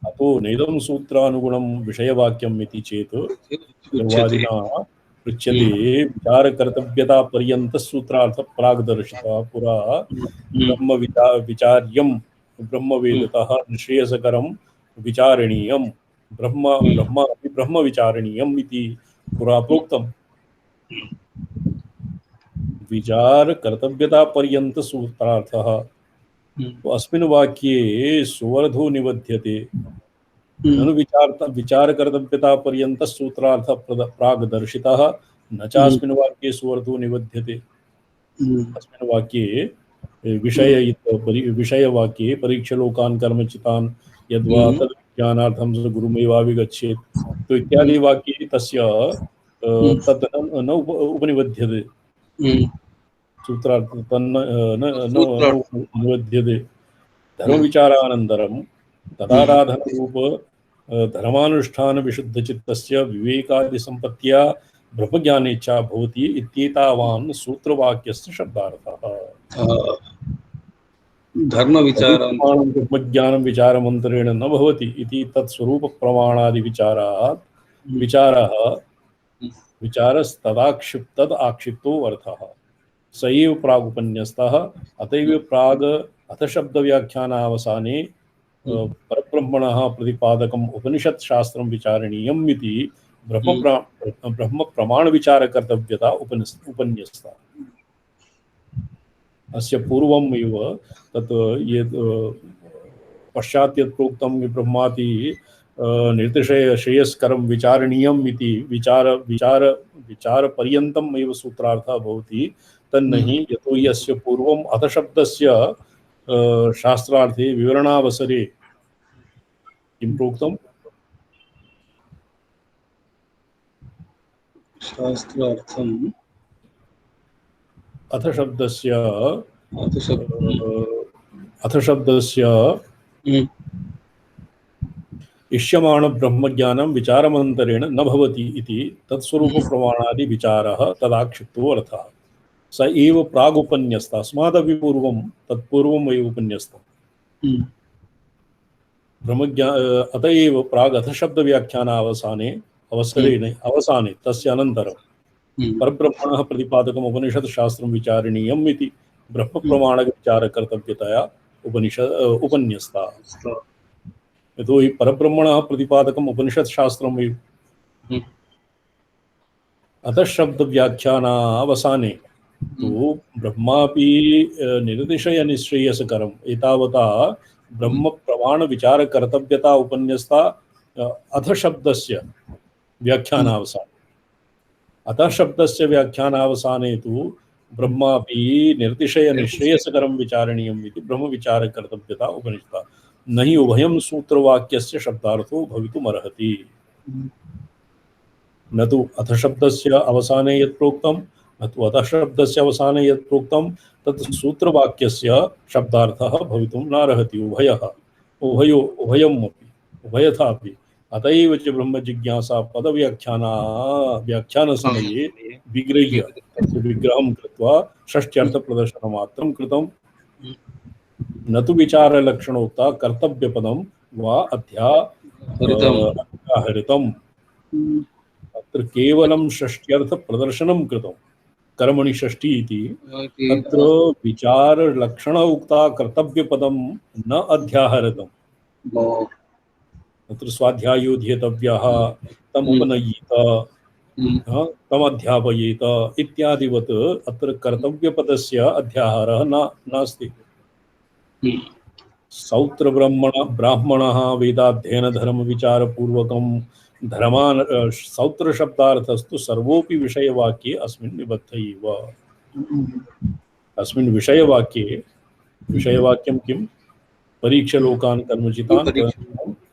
अतो नैदं सूत्रानुगुणं विषयवाक्यम् इति चेत् निर्वादिना पृच्छ्यते विचारकर्तव्यता पर्यन्तः सूत्रार्थः प्राग्दर्शितः पुरा विचार्यं ब्रह्मवेदतः निःश्रेयसकरं विचारणीयं ब्रह्म विचारणीयम् इति पुरा प्रोक्तम्। विचार कर्तव्यता पर्यंत सूत्रार्थः अस्मिन् वाक्ये सुवर्धो निबध्यते ननु विचार कर्तव्यता पर्यंत सूत्रार्थ प्राग्दर्शितः न च अस्मिन् वाक्ये सुवर्धो निबध्यते। अस्मिन् वाक्ये विषयवाक्ये परीक्षलोकान् कर्मचितान् यद्वा तद् ज्ञानार्थं स गुरुमेवाभिगच्छेत् तो इत्यादि वाक्ये तस्य तत् न उपनिबध्यते सूत्रार्थ निबध्यते। धर्मविचारानन्तरं तदाराधनरूप धर्मानुष्ठान विशुद्धचित्तस्य विवेकादिसम्पत्त्या ब्रह्मज्ञानेच्छा भवति इत्येतावान् सूत्रवाक्यस्य शब्दार्थः। ब्रह्मज्ञानं विचारमन्तरेण न भवति इति तत्स्वरूपप्रमाणादिविचारात् विचारस्तदाक्षिप्तद् आक्षिप्तो अर्थः स एव प्रागुपन्यस्तः अतएव प्राग अथशब्दव्याख्यानावसाने परब्रह्मणः प्रतिपादकम् उपनिषत् शास्त्रं विचारणीयम् इति ब्रह्म प्रमाण विचार कर्तव्यता उपन्यस्ता। अस्य पूर्वम् एव तत् यत् पश्चात् यत् प्रोक्तं ब्रह्माति निर्तिशय श्रेयस्करं विचारणीयम् इति विचारपर्यन्तम् एव सूत्रार्थः भवति तन्नहि यतो हि अस्य पूर्वम् अथशब्दस्य शास्त्रार्थे विवरणावसरे किं प्रोक्तम् शास्त्रार्थम् अथशब्दस्य इष्यमाण ब्रह्मज्ञानं विचारमन्तरेण न भवति इति तत्स्वरूपप्रमाणादि विचारः तदाक्षिप्तो अर्थः स एव प्रागुपन्यस्तः अस्मादपि पूर्वं तत्पूर्वम् एव उपन्यस्तम् अत एव प्रागथशब्दव्याख्यानावसाने अवसाने तस्य अनन्तरं परब्रह्मणः प्रतिपादकम् उपनिषत् शास्त्रं विचारणीयम् इति ब्रह्मप्रमाणविचारकर्तव्यतया उपन्यस्ता। यतो हि परब्रह्मणः प्रतिपादकम् उपनिषत् शास्त्रम् एव अतःशब्दव्याख्यानावसाने तु ब्रह्मापि निर्दिशय निःश्रेयसकरम् एतावता ब्रह्मप्रमाणविचारकर्तव्यता उपन्यस्ता अथशब्दस्य व्याख्यानावसाने। अतः शब्दस्य व्याख्यानावसाने तु ब्रह्मापि निर्तिशय निःश्रेयसकरं विचारणीयम् इति ब्रह्मविचारकर्तव्यता उपनिषता न हि उभयं सूत्रवाक्यस्य शब्दार्थो भवितुमर्हति। न तु अथशब्दस्य अवसाने यत् प्रोक्तं न तु अथशब्दस्य अवसाने यत् प्रोक्तं तत् सूत्रवाक्यस्य शब्दार्थः भवितुं नार्हति। उभयथापि अतएव च ब्रह्मजिज्ञासा व्याख्यानसमये विगृह्य विग्रहं कृत्वा षष्ट्यर्थप्रदर्शनमात्रं कृतं न तु विचारलक्षणोक्ता कर्तव्यपदं वा अध्याहृतम्। अत्र केवलं षष्ट्यर्थप्रदर्शनं कृतम् कर्मणि षष्ठी इति तत्र विचारलक्षण उक्ता कर्तव्यपदं न अध्याहरतम्। तत्र स्वाध्यायो ध्येतव्यः, तमुपनयेत, तमध्यापयेत इत्यादिवत् अत्र कर्तव्यपदस्य अध्याहारः नास्ति। सौत्रब्राह्मणः वेदाध्ययनधर्मविचारपूर्वकं धर्मान् सौत्रशब्दार्थस्तु सर्वोऽपि विषयवाक्ये अस्मिन् निबद्ध एव। अस्मिन् विषयवाक्ये, विषयवाक्यं किं? परीक्षलोकान् कर्मचितान्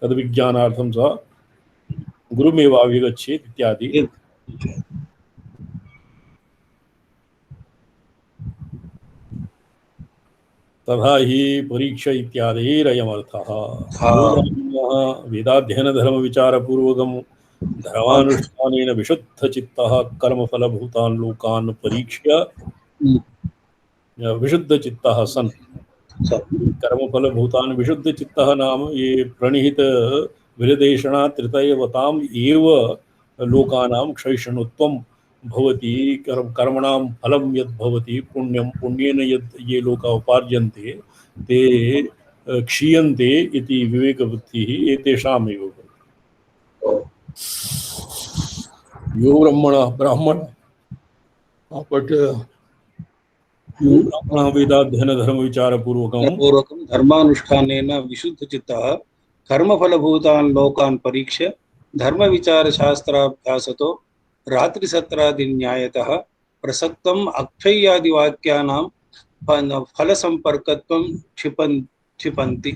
तद्विज्ञानार्थं स गुरुमेवाभिगच्छेत् इत्यादि। तथा हि परीक्षा इत्यादिरयमर्थः। वेदाध्ययनधर्मविचारपूर्वकं धर्मानुष्ठानेन विशुद्धचित्तः कर्मफलभूतान् लोकान् परीक्ष्य विशुद्धचित्तः सन्। कर्मफलभूतान् विशुद्धचित्तः नाम ये प्रणिहित विरदेशना त्रितयवताम् एव लोकानां क्षयिष्णुत्वं भवति। कर्मणां फलं यद् भवति, पुण्यं, पुण्येन यद् ये लोका उपार्जन्ते ते क्षीयन्ते इति विवेकवृत्तिः एतेषामेव। यो ब्राह्मणः वेदाध्ययनधर्मविचारपूर्वकं धर्मानुष्ठानेन विशुद्धचित्तः कर्मफलभूतान् लोकान् परीक्ष्य धर्मविचारशास्त्राभ्यासतो रात्रिसत्रादिन्यायतः प्रसक्तम् अक्षय्यादिवाक्यानां फलसम्पर्कत्वं क्षिपन्ति।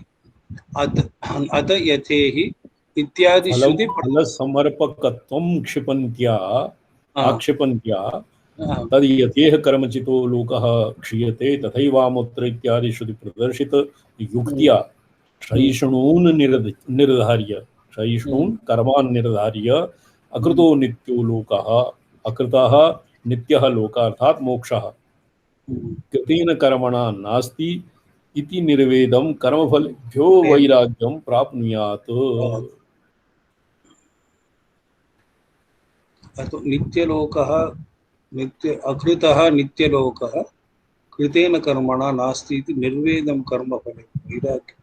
अत यथेहि इत्यादि श्रुति फलसमर्पकत्वं क्षिपन्त्या आक्षिपन्त्या तद् यथेह कर्मचितो लोकः क्षीयते तथैवामुत्र इत्यादि श्रुति प्रदर्शित युक्त्या क्षयिष्णून् निर्धार्य, क्षयिष्णून् कर्मान् निर्धार्य अकृतो नित्यो लोकः, अकृतः नित्यः लोकः अर्थात् मोक्षः कृतेन कर्मणा नास्ति इति निर्वेदं कर्मफलेभ्यो वैराग्यं प्राप्नुयात्। नित्यलोकः अकृतः नित्यलोकः कृतेन कर्मणा नास्ति इति निर्वेदं कर्मफले वैराग्यं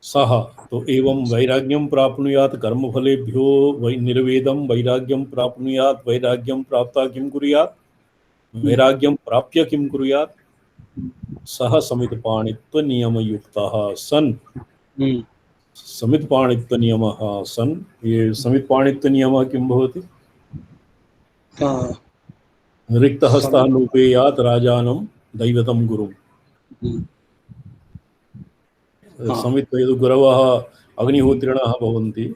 सः तो एवं वैराग्यं प्राप्नुयात् कर्मफलेभ्यो निर्वेदं वैराग्यं प्राप्नुयात्। वैराग्यं प्राप्ता किं कुर्यात्? वैराग्यं प्राप्य किं कुर्यात्? सः समितपाणित्वनियमयुक्तः सन्। समितपाणित्वनियमः सन्। ये समितपाणित्वनियमः किं भवति? रिक्तहस्तः नोपेयात् राजानं दैवतं गुरुम्। समित यदि गुरवः अग्निहोत्रिणः भवन्ति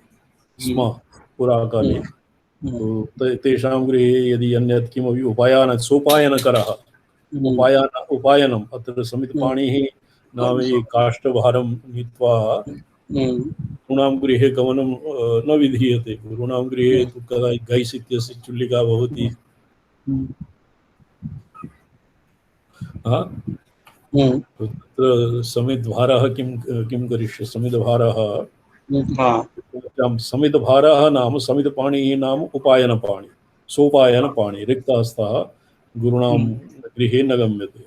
स्म पुराकाले, तो तेषां गृहे यदि अन्यत् किमपि सोपायनकरः उपायनम् अत्र समितपाणिः नाम ये काष्ठभारं नीत्वा गुरूणां गृहे गमनं न विधीयते। गुरूणां गृहे तु कदा गैस् इत्यस्य चुल्लिका भवति। तत्र समितभारः किं करिष्यति? समितभारः नाम समितपाणिः नाम उपायनपाणि, सोपायनपाणि। रिक्तहस्तः गुरूणां गृहे न गम्यते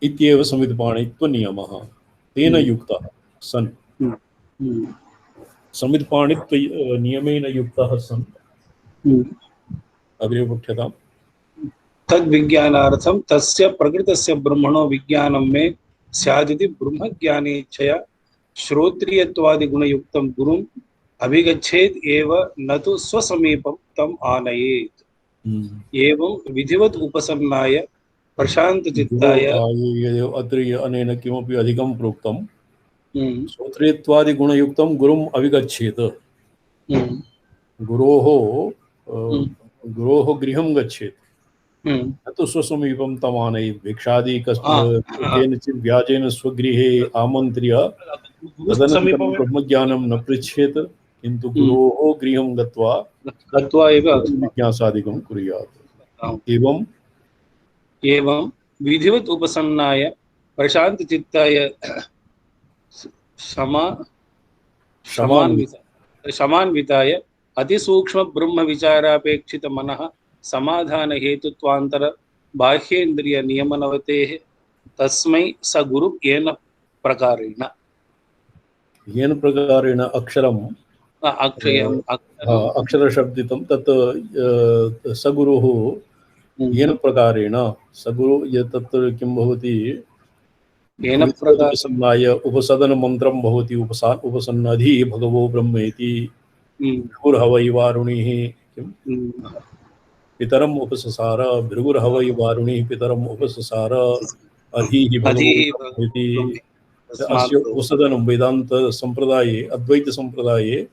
इत्येव समितपाणित्वनियमः। तेन युक्तः सन्, समितपाणित्व नियमेन युक्तः सन्। अग्रे पठ्यताम्। तद्विज्ञानार्थं तस्य प्रकृतस्य ब्रह्मणो विज्ञानं मे स्यादिति ब्रह्मज्ञानेच्छया श्रोत्रियत्वादिगुणयुक्तं गुरुम् अभिगच्छेत् एव न तु स्वसमीपं तम् आनयेत्। एवं विधिवत् उपसन्नाय प्रशान्तचित्ताय अत्र अनेन किमपि अधिकं प्रोक्तं। श्रोत्रियत्वादिगुणयुक्तं गुरुम् अभिगच्छेत्। गुरोः गृहं गच्छेत्, न तु स्वसमीपं तमानयेत्। भिक्षादि केनचित् व्याजेन स्वगृहे आमन्त्र्य तदनन्तरं ब्रह्मज्ञानं न पृच्छेत्, किन्तु गुरोः गृहं गत्वा एव जिज्ञासादिकं कुर्यात्। एवं विधिवत् उपसन्नाय प्रशान्तचित्ताय समान्विताय अतिसूक्ष्म ब्रह्म विचारापेक्षित मनः समाधान हेतुत्वांतर बाह्येन्द्रिय नियमनवतेः तस्मै स गुरु येन प्रकारेण येन प्रकारेण अक्षरम अक्षयम् अक्षरं अक्षरशब्दितं तत् सगुरुः येन प्रकारेण सगुरु तत्र किं भवति येन प्रकार उपसन्नाय उपसदन मंत्रं भवति उपसन्नधि भगवो ब्रह्मेति भृगुर्हवै वारुणिः किं पितरम् उपससार भृगुर्हवै वारुणिः पितरम् उपससार अधीः भगवो ब्रह्मेति अस्य उपसदनं वेदांत संप्रदाये अद्वैत संप्रदाये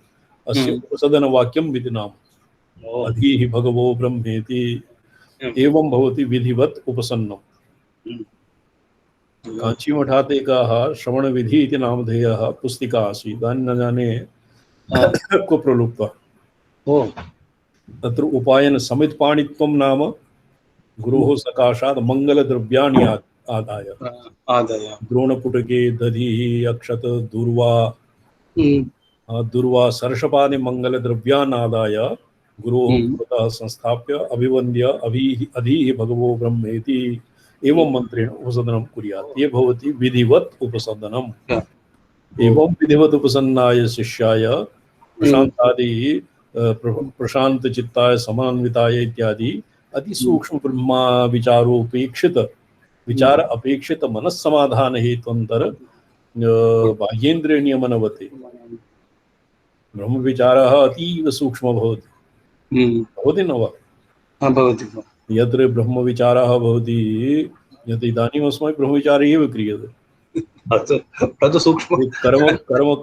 अस्य उपसदन वाक्यं विधि नाम अधीः भगवो ब्रह्मेति एवं भवति विधिवत् उपसन्नम् कांची मठात् एकाः श्रवण विधि इति नामधेयः पुस्तिका आसीत् इदानीं न जाने को प्रलुप्ता तत्र उपायन समितपाणित्वं नाम गुरोः सकाशात् मंगलद्रव्याणि आदाय द्रोणपुटके दधिः अक्षत दूर्वा सर्षपादि मंगलद्रव्यान् आदाय गुरोः पुरतः संस्थाप्य अभिवन्द्य अधीः भगवो ब्रह्मेति एवं मंत्रेण उपसदनं कुर्यात् ये भवति विधिवत् उपसदनम् एवं विधिवत् उपसन्नाय शिष्याय प्रशांतादि प्रशांत चित्ताय समान्विताय इत्यादि अति सूक्ष्म ब्रह्मा विचारोपेक्षित विचार अपेक्षित मनस्समाधान हेतुअंतर बाह्येन्द्रिय नियमनवते ब्रह्म विचारः अतीव सूक्ष्म भवति भवति न वा यत्र ब्रह्म विचारः भवति यत् इदानीम् अस्माभिः ब्रह्म विचारः एव क्रियते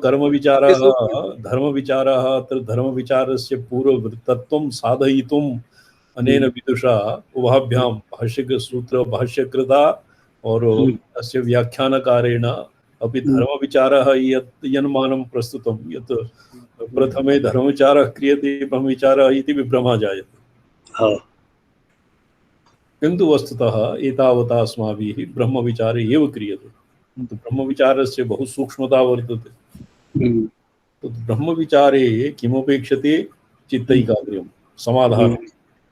कर्म विचारः धर्म विचारः अत्र धर्म विचारस्य पूर्ववृत्तत्वं साधयितुम् अनेन विदुषा उभाभ्यां भाष्यसूत्र भाष्यकृता और अस्य व्याख्यानकारेण अपि धर्म विचारः यत् यन्मानं प्रस्तुतं यत् प्रथमे धर्म विचारः क्रियते ब्रह्म विचारः इति विभ्रमः जायते किन्तु वस्तुतः एतावता अस्माभिः ब्रह्म विचारे एव क्रियते तो ब्रह्म विचारस्य बहु सूक्ष्मता वर्तते तो ब्रह्म विचारे किमपेक्षते चित्तैकाग्र्यं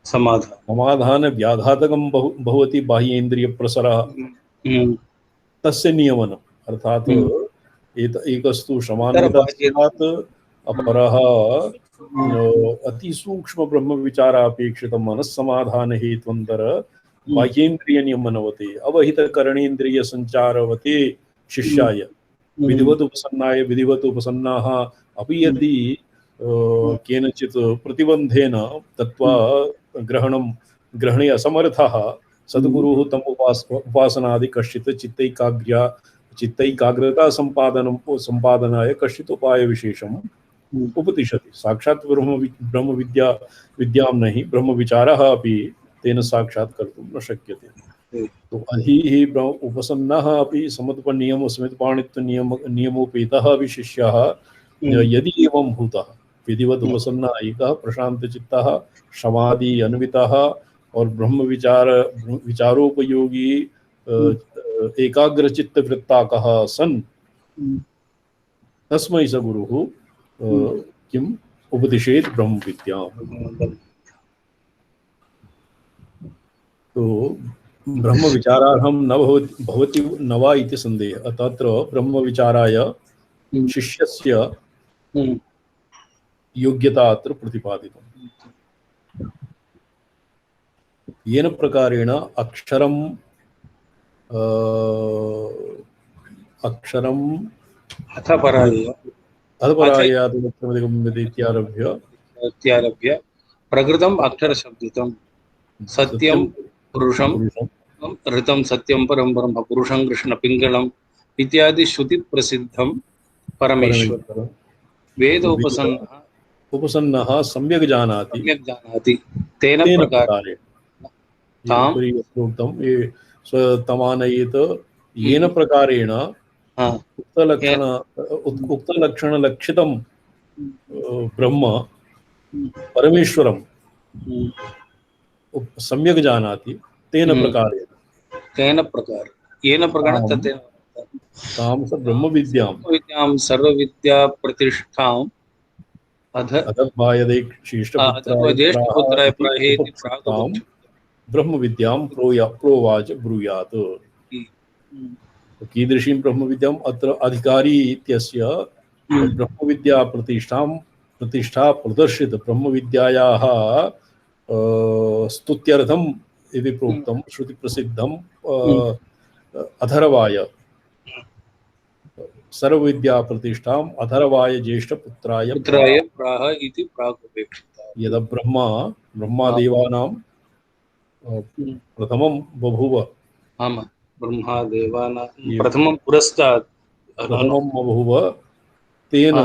समाधान व्याघातकं भवति बाह्येन्द्रिय प्रसरः तस्य नियमनम् अर्थात् एकस्तु समानतात् अपरः अतिसूक्ष्म ब्रह्म विचार अपेक्षित मनस्समाधान हेतुअंतर बाह्येन्द्रिय नियमनवते अवहित करणेन्द्रिय संचारवते शिष्याय विधिवत् उपसन्नाय विधिवत् उपसन्नाः अपि यदि केनचित् प्रतिबन्धेन तत्त्वा ग्रहणे असमर्थः सद्गुरुः तम उपासनादि कश्चित् चित्तैकाग्रता संपादनाय कश्चित् उपाय विशेषम् उपतिशति साक्षात् ब्रह्म विद्यां नहि ब्रह्म विचारः अपि तेन साक्षात् कर्तुं न शक्यते तो अधीः उपसन्नः अपि समत्पनियम समितपाणित्व नियमोपेतः अपि शिष्यः यदि एवं भूतः विधिवत् उपसन्नः एकः प्रशान्तचित्तः शमादि अन्वितः और ब्रह्म विचारोपयोगी एकाग्रचित्तवृत्ताकः सन् तस्मै स गुरुः किम् उपदिशेत् ब्रह्म विद्याम् तो ब्रह्म विचारार्थं न भवति न वा इति संदेहः तत्र ब्रह्म विचाराय शिष्यस्य योग्यता अत्र प्रतिपादितम् येन प्रकारेण अक्षरम् इत्यारभ्य प्रकृतम् अक्षरशब्दितं सत्यं पुरुषं ऋतं सत्यं परं ब्रह्म पुरुषं कृष्ण पिंगलम् इत्यादि श्रुति प्रसिद्धं परमेश्वर वेद उपसन्नः सम्यक् जानाति तेन प्रकारेण तमानयेत येन प्रकारेण उक्तलक्षणलक्षितं ब्रह्म परमेश्वरं सम्यक् जानाति तेन प्रकारेण येन प्रकारेण ततेन तां स ब्रह्मविद्यां सर्वविद्या प्रतिष्ठां अध अधर्मायदे अथवा श्रेष्ठपुत्राय ज्येष्ठपुत्राय इति प्राहेति उपक्षिप्तां प्रागुपक्षिप्ताम्। ब्रह्मविद्यां प्रोवाच ब्रूयात्। कीदृशीं ब्रह्मविद्याम्? अत्र अधिकारी इत्यस्य ब्रह्मविद्या प्रतिष्ठा प्रदर्शित ब्रह्मविद्यायाः स्तुत्यर्थम् इति प्रोक्तं श्रुतिप्रसिद्धम् अथर्वाय सर्वविद्या प्रतिष्ठाम् अथर्वाय ज्येष्ठपुत्राय पुत्राय प्राह इति प्रागुपेक्षिता। यदा ब्रह्मादेवानां प्रथमं बभूव। आम्, ब्रह्मादेवानां प्रथमं पुरस्तात् प्रथमं बभूव तेन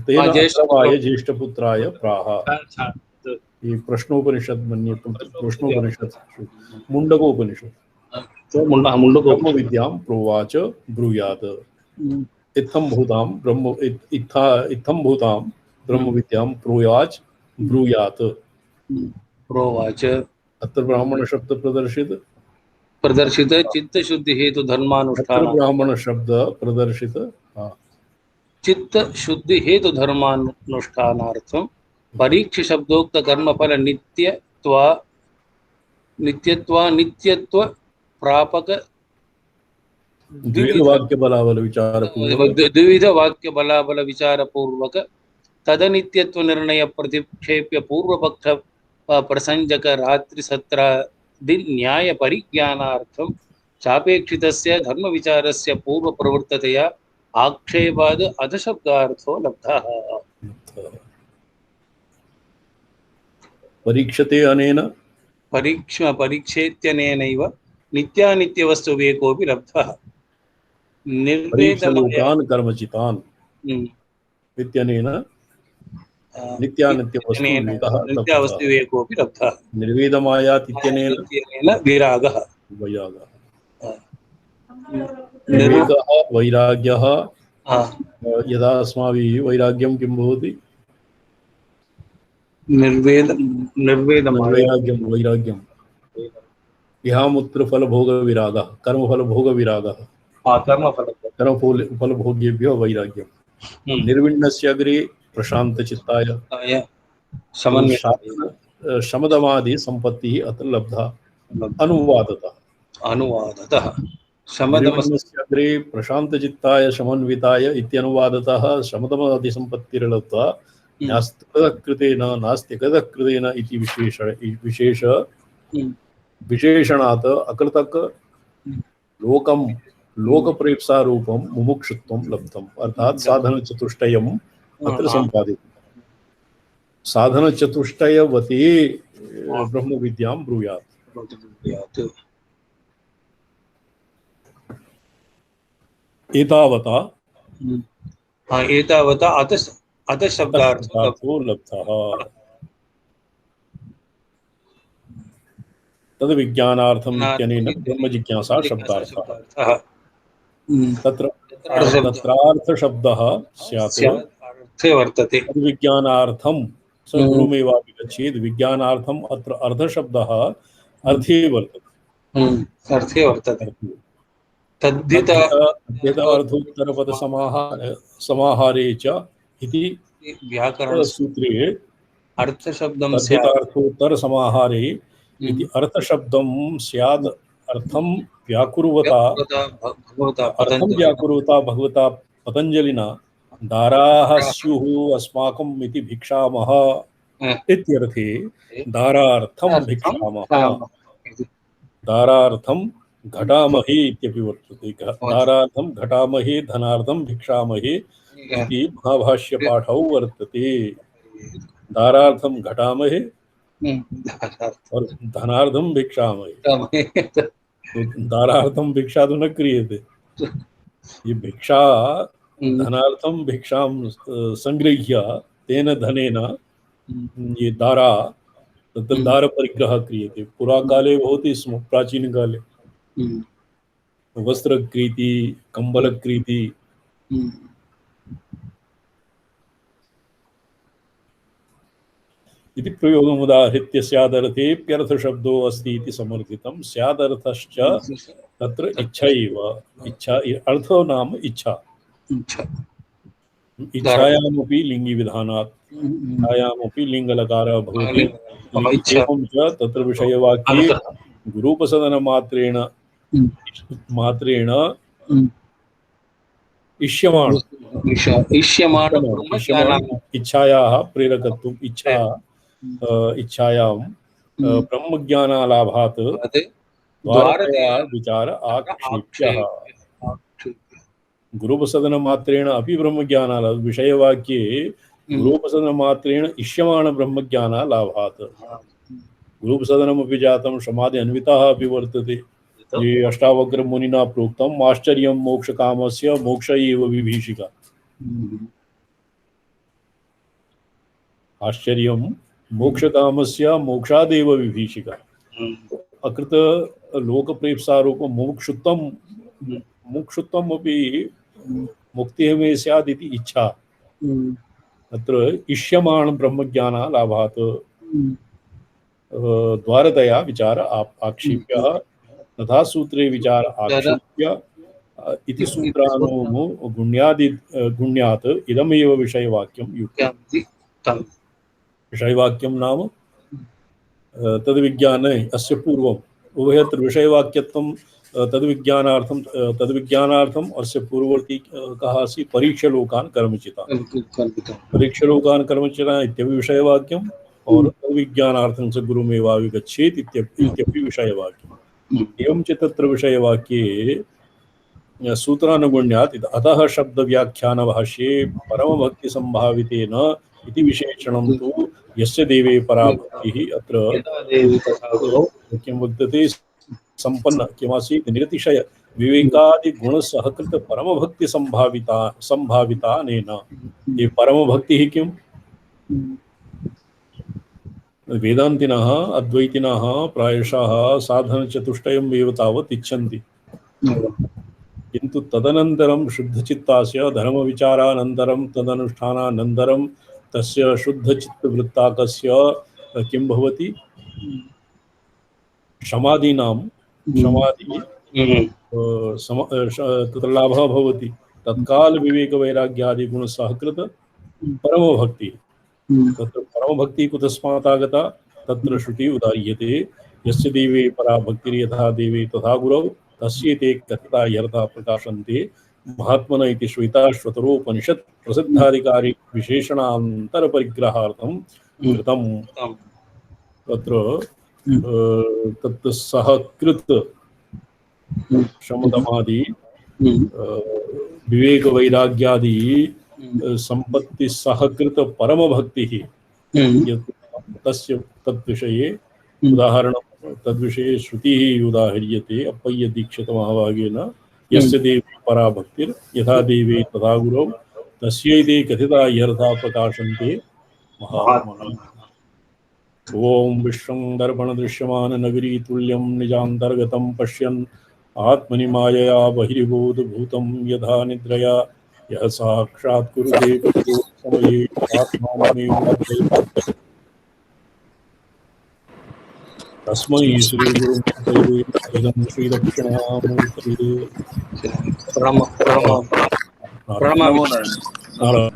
तेन अथर्वाय ज्येष्ठपुत्राय प्राह। ये प्रश्नोपनिषद मन्ये प्रश्नोपनिषद मुण्डकोपनिषद ब्रह्मविद्यां प्रोवाच ब्रूयात्। इत्थं भूतां ब्रह्मविद्यां प्रोवाच ब्रूयात्। प्रोवाच अत्र ब्राह्मण शब्द प्रदर्शित चित्त शुद्धि हेतु धर्मानुष्ठान। अत्र ब्राह्मण शब्द प्रदर्शित चित्त शुद्धि हेतु धर्मानुष्ठानार्थं परीक्ष शब्दोक्त कर्मफल नित्यत्व प्रापक द्विविध वाक्य बलाबल विचार पूर्वक तदनित्यत्व निर्णय प्रतिक्षेप्य पूर्व पक्ष प्रसंजक रात्रि सत्रादि न्याय परिज्ञानार्थं चापेक्षितस्य धर्म विचारस्य पूर्व प्रवृत्ततया आक्षेपाद अधशब्दार्थो लब्धः। परीक्षते अनेन परीक्षेत्यनेनैव नित्यानित्यवस्तु विवेकोऽपि लब्धः। परीक्षलोकान् कर्मचितान् इत्यनेन नित्यानित्यवस्तु विवेकोऽपि लब्धः। निर्वेदमायात् इत्यनेन विरागः विवेकः वैराग्यः। यदा अस्माभिः वैराग्यं किं भवति? वैराग्यं इहामुत्रफलभोगविरागः कर्मफलभोगविरागः। कर्मफलभोग्येभ्यो वैराग्यं। निर्विण्णस्य अग्रे प्रशान्तचित्ताय शमदमादि संपत्तिः अत्र लब्धा अनुवादतः। निर्विण्णस्य अग्रे प्रशान्तचित्ताय समन्विताय इत्यनुवादतः शमदमादिसम्पत्तिर्लब्धा नास्त्यकृतेन इति विशेषणात् अकृतक लोकप्रेप्सा रूपं मुमुक्षुत्वं लब्धम्। अर्थात् साधनचतुष्टयम् अत्र सम्पादितं। साधनचतुष्टयवती ब्रह्मविद्यां ब्रूयात्। एतावता अतः शब्दार्थो लब्धः। तद् विज्ञानार्थम् इत्यनेन ब्रह्मजिज्ञासा शब्दार्थः। तत्र तत्रार्थशब्दः स्यात् वर्तते। विज्ञानार्थं स गुरुमेवापि गच्छेत्। विज्ञानार्थम् अत्र अर्थशब्दः अर्थे वर्तते। तद्धितार्थोत्तरपदसमाहारे च इति व्याकरणसूत्रे तद्धितार्थोत्तरसमाहारे इति अर्थशब्दं स्यात् अर्थं व्याकुर्वता भगवता पतञ्जलिना दाराः स्युः अस्माकम् इति भिक्षामः इत्यर्थे दारार्थं भिक्षामः। दारार्थं घटामहे इत्यपि वर्तते। दारार्थं घटामहे धनार्थं भिक्षामहे इति महाभाष्यपाठौ वर्तते। दारार्थं घटामहे और धनार्थं भिक्षामहे। तो दारार्थं भिक्षा तो न क्रियते। ये भिक्षा धनार्थं भिक्षां संगृह्य तेन धनेन ये दारा तत्र दारपरिग्रहः क्रियते। पुराकाले भवति स्म, प्राचीनकाले वस्त्रक्रीति कम्बलक्रीति इति प्रयोगमुदाहृत्य स्यादर्थेऽप्यर्थशब्दो अस्ति इति समर्थितं। स्यादर्थश्च तत्र इच्छा एव। इच्छा अर्थो नाम इच्छा। इच्छायामपि लिङ्गिविधानात् इच्छायामपि लिङ्गलकारः भवति। इच्छा एवं च तत्र विषयवाक्ये गुरूपसदनमात्रेण इष्यमाण इच्छायाः प्रेरकत्वम् इच्छायां ब्रह्मज्ञानालाभात् द्वारतया विचार आक्षेप्यः। गुरूपसदनमात्रेण अपि ब्रह्मज्ञानालाभात् विषयवाक्ये गुरूपसदनमात्रेण इष्यमाण ब्रह्मज्ञानालाभात् गुरूपसदनमपि जातं समाधि अन्वितः अपि वर्तते। ये अष्टावक्रमुनिना प्रोक्तम् आश्चर्यं मोक्षकामस्य मोक्ष एव विभीषिका। आश्चर्यं मोक्षकामस्य मोक्षादेव विभीषिका। अकृत लोकप्रेप्सारूप मुमुक्षुत्वम् अपि मुक्तिः मे स्यात् इति इच्छा। अत्र इष्यमाण ब्रह्मज्ञानालाभात् द्वारतया विचार आक्षेप्यः तथा सूत्रे विचार आक्षेप्य इति सूत्रानुः गुण्यात् इदमेव विषयवाक्यं युक्तम्। विषयवाक्यं नाम तद्विज्ञाने अस्य पूर्वम् उभयत्र विषयवाक्यत्वं तद्विज्ञानार्थम् अस्य पूर्ववर्ती कः आसीत् परीक्षलोकान् कर्मचिता। परीक्षलोकान् कर्मचिता इत्यपि विषयवाक्यम् और तद्विज्ञानार्थं च गुरुमेवाभिगच्छेत् इत्यपि विषयवाक्यम्। एवं च तत्र विषयवाक्ये सूत्रानुगुण्यात् अतः शब्दव्याख्यानभाष्ये परमभक्तिसम्भावितेन इति विशेषणं तु यस्य देवे पराभक्तिः अत्र किं वक्तते सम्पन्न किमासीत् निरतिशय विवेकादिगुणसहकृत परमभक्तिसम्भावितानेन। ये परमभक्तिः किम्? वेदान्तिनः अद्वैतिनः प्रायशः साधनचतुष्टयम् एव तावत् इच्छन्ति, किन्तु तदनन्तरं शुद्धचित्तस्य धर्मविचारानन्तरं तदनुष्ठानानन्तरं तस्य शुद्धचित्तवृत्ताकस्य किं भवति? तत्र लाभः भवति। तत्काल विवेकवैराग्यादिगुणसहकृत परमभक्तिः। तत्र परमभक्तिः कुतस्मात् आगता? तत्र श्रुतिः उदाह्यते यस्य देवे परा भक्तिर्यथा देवे तथा गुरौ तस्येते कथिता यर्था प्रकाशन्ते महात्मन इति श्वेताश्वतरोपनिषत् प्रसिद्धाधिकारी विशेषणान्तरपरिग्रहार्थं कृतं। तत्र तत् सहकृत शमदमादि विवेकवैराग्यादि संपत्ति सहकृत परमभक्तिः तस्य तद्विषये उदाहरणं तद्विषये श्रुतिः उदाहर्यते अप्पय्य दीक्षित महाभागेन यस्य देवे परा भक्तिर् यथा देवे तथा गुरौ तस्यैते कथिता यर्था प्रकाशन्ते महात्मनः। ओम विश्वं दर्पणदृश्यमान नगरी तुल्यं निजान्तर्गतं पश्यन् आत्मनि मायया बहिर्बोधभूतं यथा निद्रया यः साक्षात् कुरुते समये आत्मानमेव तस्मै श्री गुरुं श्रीदक्षिणामूर्तये नमो नारायण।